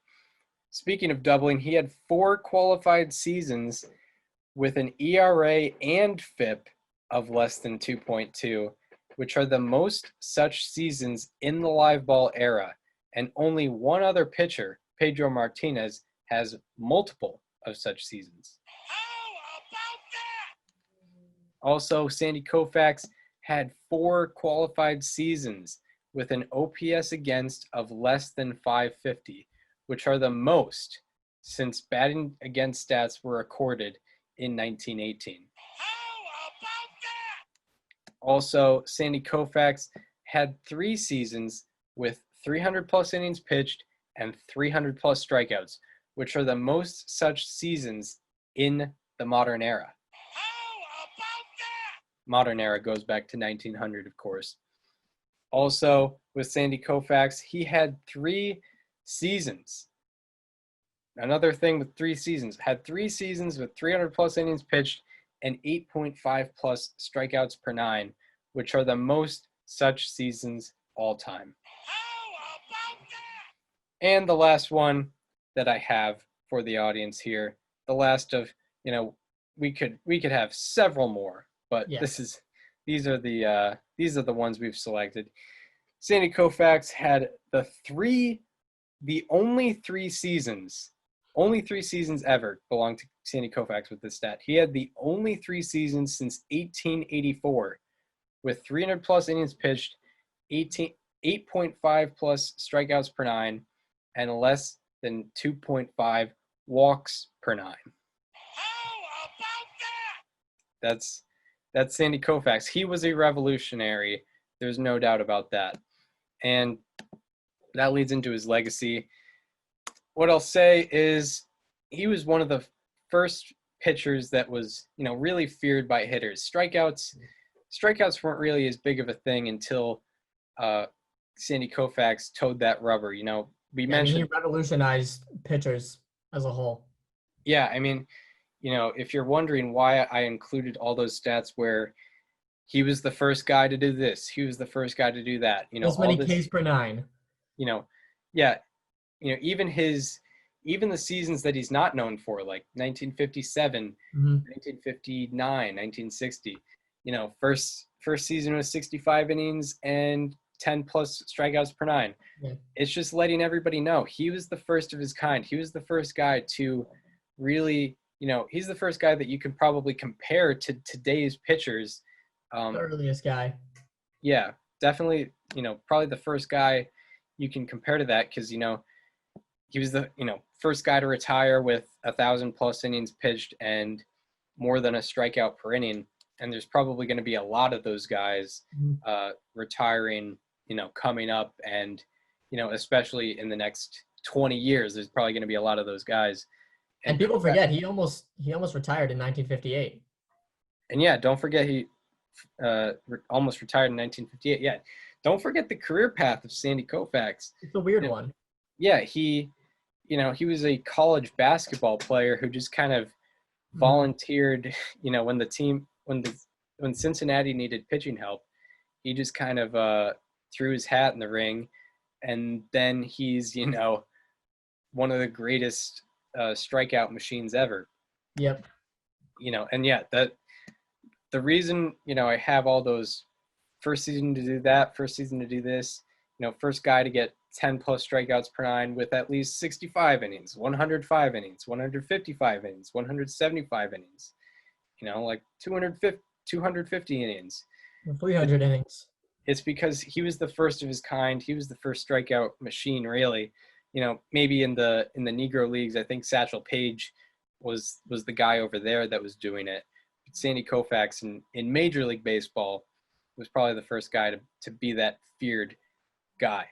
Speaking of doubling, he had 4 qualified seasons with an ERA and FIP of less than 2.2, which are the most such seasons in the live ball era. And only one other pitcher, Pedro Martinez, has multiple of such seasons. How about that? Also, Sandy Koufax had 4 qualified seasons with an OPS against of less than 550, which are the most since batting against stats were recorded in 1918. How about that? Also, Sandy Koufax had 3 seasons with 300 plus innings pitched and 300 plus strikeouts, which are the most such seasons in the modern era. How about that? Modern era goes back to 1900, of course. Also, with Sandy Koufax, he had 3 seasons. Another thing with 3 seasons, had 3 seasons with 300 plus innings pitched and 8.5 plus strikeouts per 9, which are the most such seasons all time. How about that? And the last one that I have for the audience here, the last of, we could have several more, but Yeah. these are the ones we've selected. Sandy Koufax had the only 3 seasons ever belong to Sandy Koufax with this stat. He had the only 3 seasons since 1884 with 300 plus innings pitched, 8.5 plus strikeouts per 9, and less than 2.5 walks per 9. How about that? That's Sandy Koufax. He was a revolutionary. There's no doubt about that. And that leads into his legacy. What I'll say is he was one of the first pitchers that was, really feared by hitters. Strikeouts weren't really as big of a thing until Sandy Koufax towed that rubber. We mentioned he revolutionized pitchers as a whole. Yeah, if you're wondering why I included all those stats where he was the first guy to do this, he was the first guy to do that, As many Ks per 9. Even the seasons that he's not known for, like 1957, 1959, 1960, first season was 65 innings and 10 plus strikeouts per 9. Yeah. It's just letting everybody know he was the first of his kind. He was the first guy to really, he's the first guy that you can probably compare to today's pitchers. The earliest guy. Yeah, definitely, probably the first guy you can compare to that because, he was the, first guy to retire with 1,000 plus innings pitched and more than a strikeout per inning. And there's probably going to be a lot of those guys retiring, coming up and, especially in the next 20 years, there's probably going to be a lot of those guys. And people forget he almost retired in 1958. And yeah, don't forget he almost retired in 1958. Yeah, don't forget the career path of Sandy Koufax. It's a weird one. Yeah, he was a college basketball player who just kind of volunteered, when Cincinnati needed pitching help, he just kind of threw his hat in the ring, and then he's, one of the greatest strikeout machines ever. Yep. And that the reason, I have all those first season to do that, first season to do this, first guy to get 10 plus strikeouts per nine with at least 65 innings, 105 innings, 155 innings, 175 innings, like 250 innings. 300 innings. It's because he was the first of his kind. He was the first strikeout machine, really. Maybe in the Negro leagues, I think Satchel Paige was the guy over there that was doing it. Sandy Koufax in Major League Baseball was probably the first guy to be that feared guy.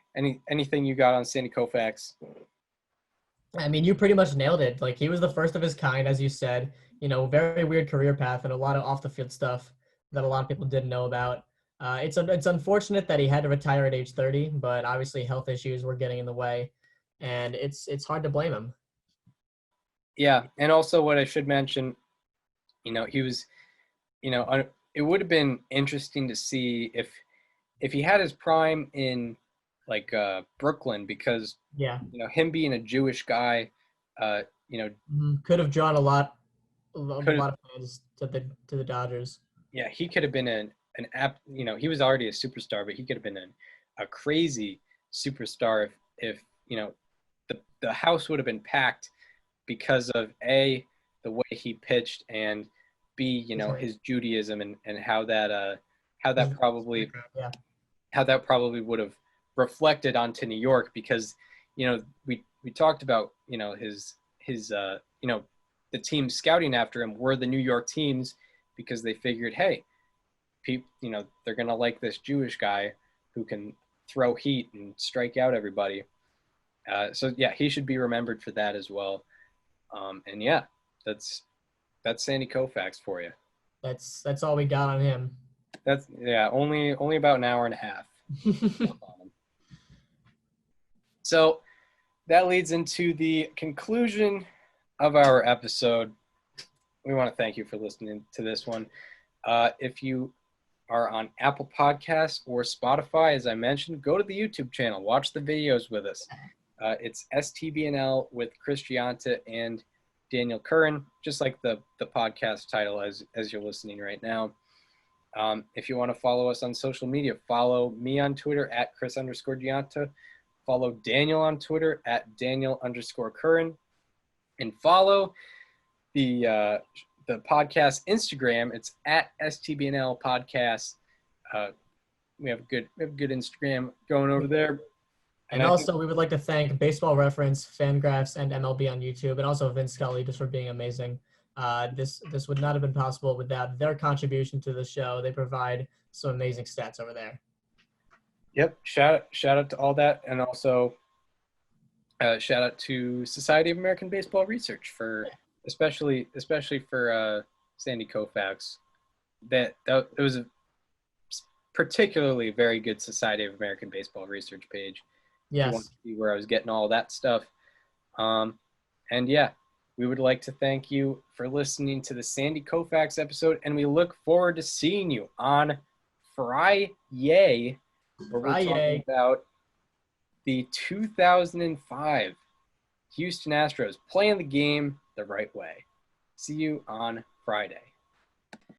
Anything you got on Sandy Koufax? I mean, you pretty much nailed it. Like, he was the first of his kind, as you said. Very weird career path and a lot of off the field stuff that a lot of people didn't know about. It's unfortunate that he had to retire at age 30, but obviously health issues were getting in the way, and it's hard to blame him. Yeah, and also what I should mention, he was, it would have been interesting to see if he had his prime in like Brooklyn, because him being a Jewish guy, could have drawn a lot of fans to the Dodgers. Yeah, he could have been he was already a superstar, but he could have been a crazy superstar if the house would have been packed because of A, the way he pitched, and B, his Judaism and how that probably would have reflected onto New York, because we talked about his the team scouting after him were the New York teams, because they figured, hey, they're gonna like this Jewish guy who can throw heat and strike out everybody. So yeah, he should be remembered for that as well. And yeah, that's Sandy Koufax for you. That's all we got on him. That's only about an hour and a half. So that leads into the conclusion of our episode. We want to thank you for listening to this one. If you are on Apple Podcasts or Spotify, as I mentioned, go to the YouTube channel, watch the videos with us. It's STBNL with Chris Gianta and Daniel Curran, just like the podcast title as you're listening right now. If you want to follow us on social media, follow me on Twitter at Chris_Gianta, follow Daniel on Twitter at Daniel_Curran, and follow the podcast Instagram. It's at STBNL Podcast. We have a good Instagram going over there. And also, we would like to thank Baseball Reference, Fangraphs, and MLB on YouTube, and also Vince Scully just for being amazing. This would not have been possible without their contribution to the show. They provide some amazing stats over there. Yep. Shout out to all that, and also shout out to Society of American Baseball Research for especially for Sandy Koufax. That it was a particularly very good Society of American Baseball Research page. Yes. You want to see where I was getting all that stuff. And yeah, we would like to thank you for listening to the Sandy Koufax episode, and we look forward to seeing you on Friday, where we're talking about the 2005 Houston Astros playing the game the right way. See you on Friday.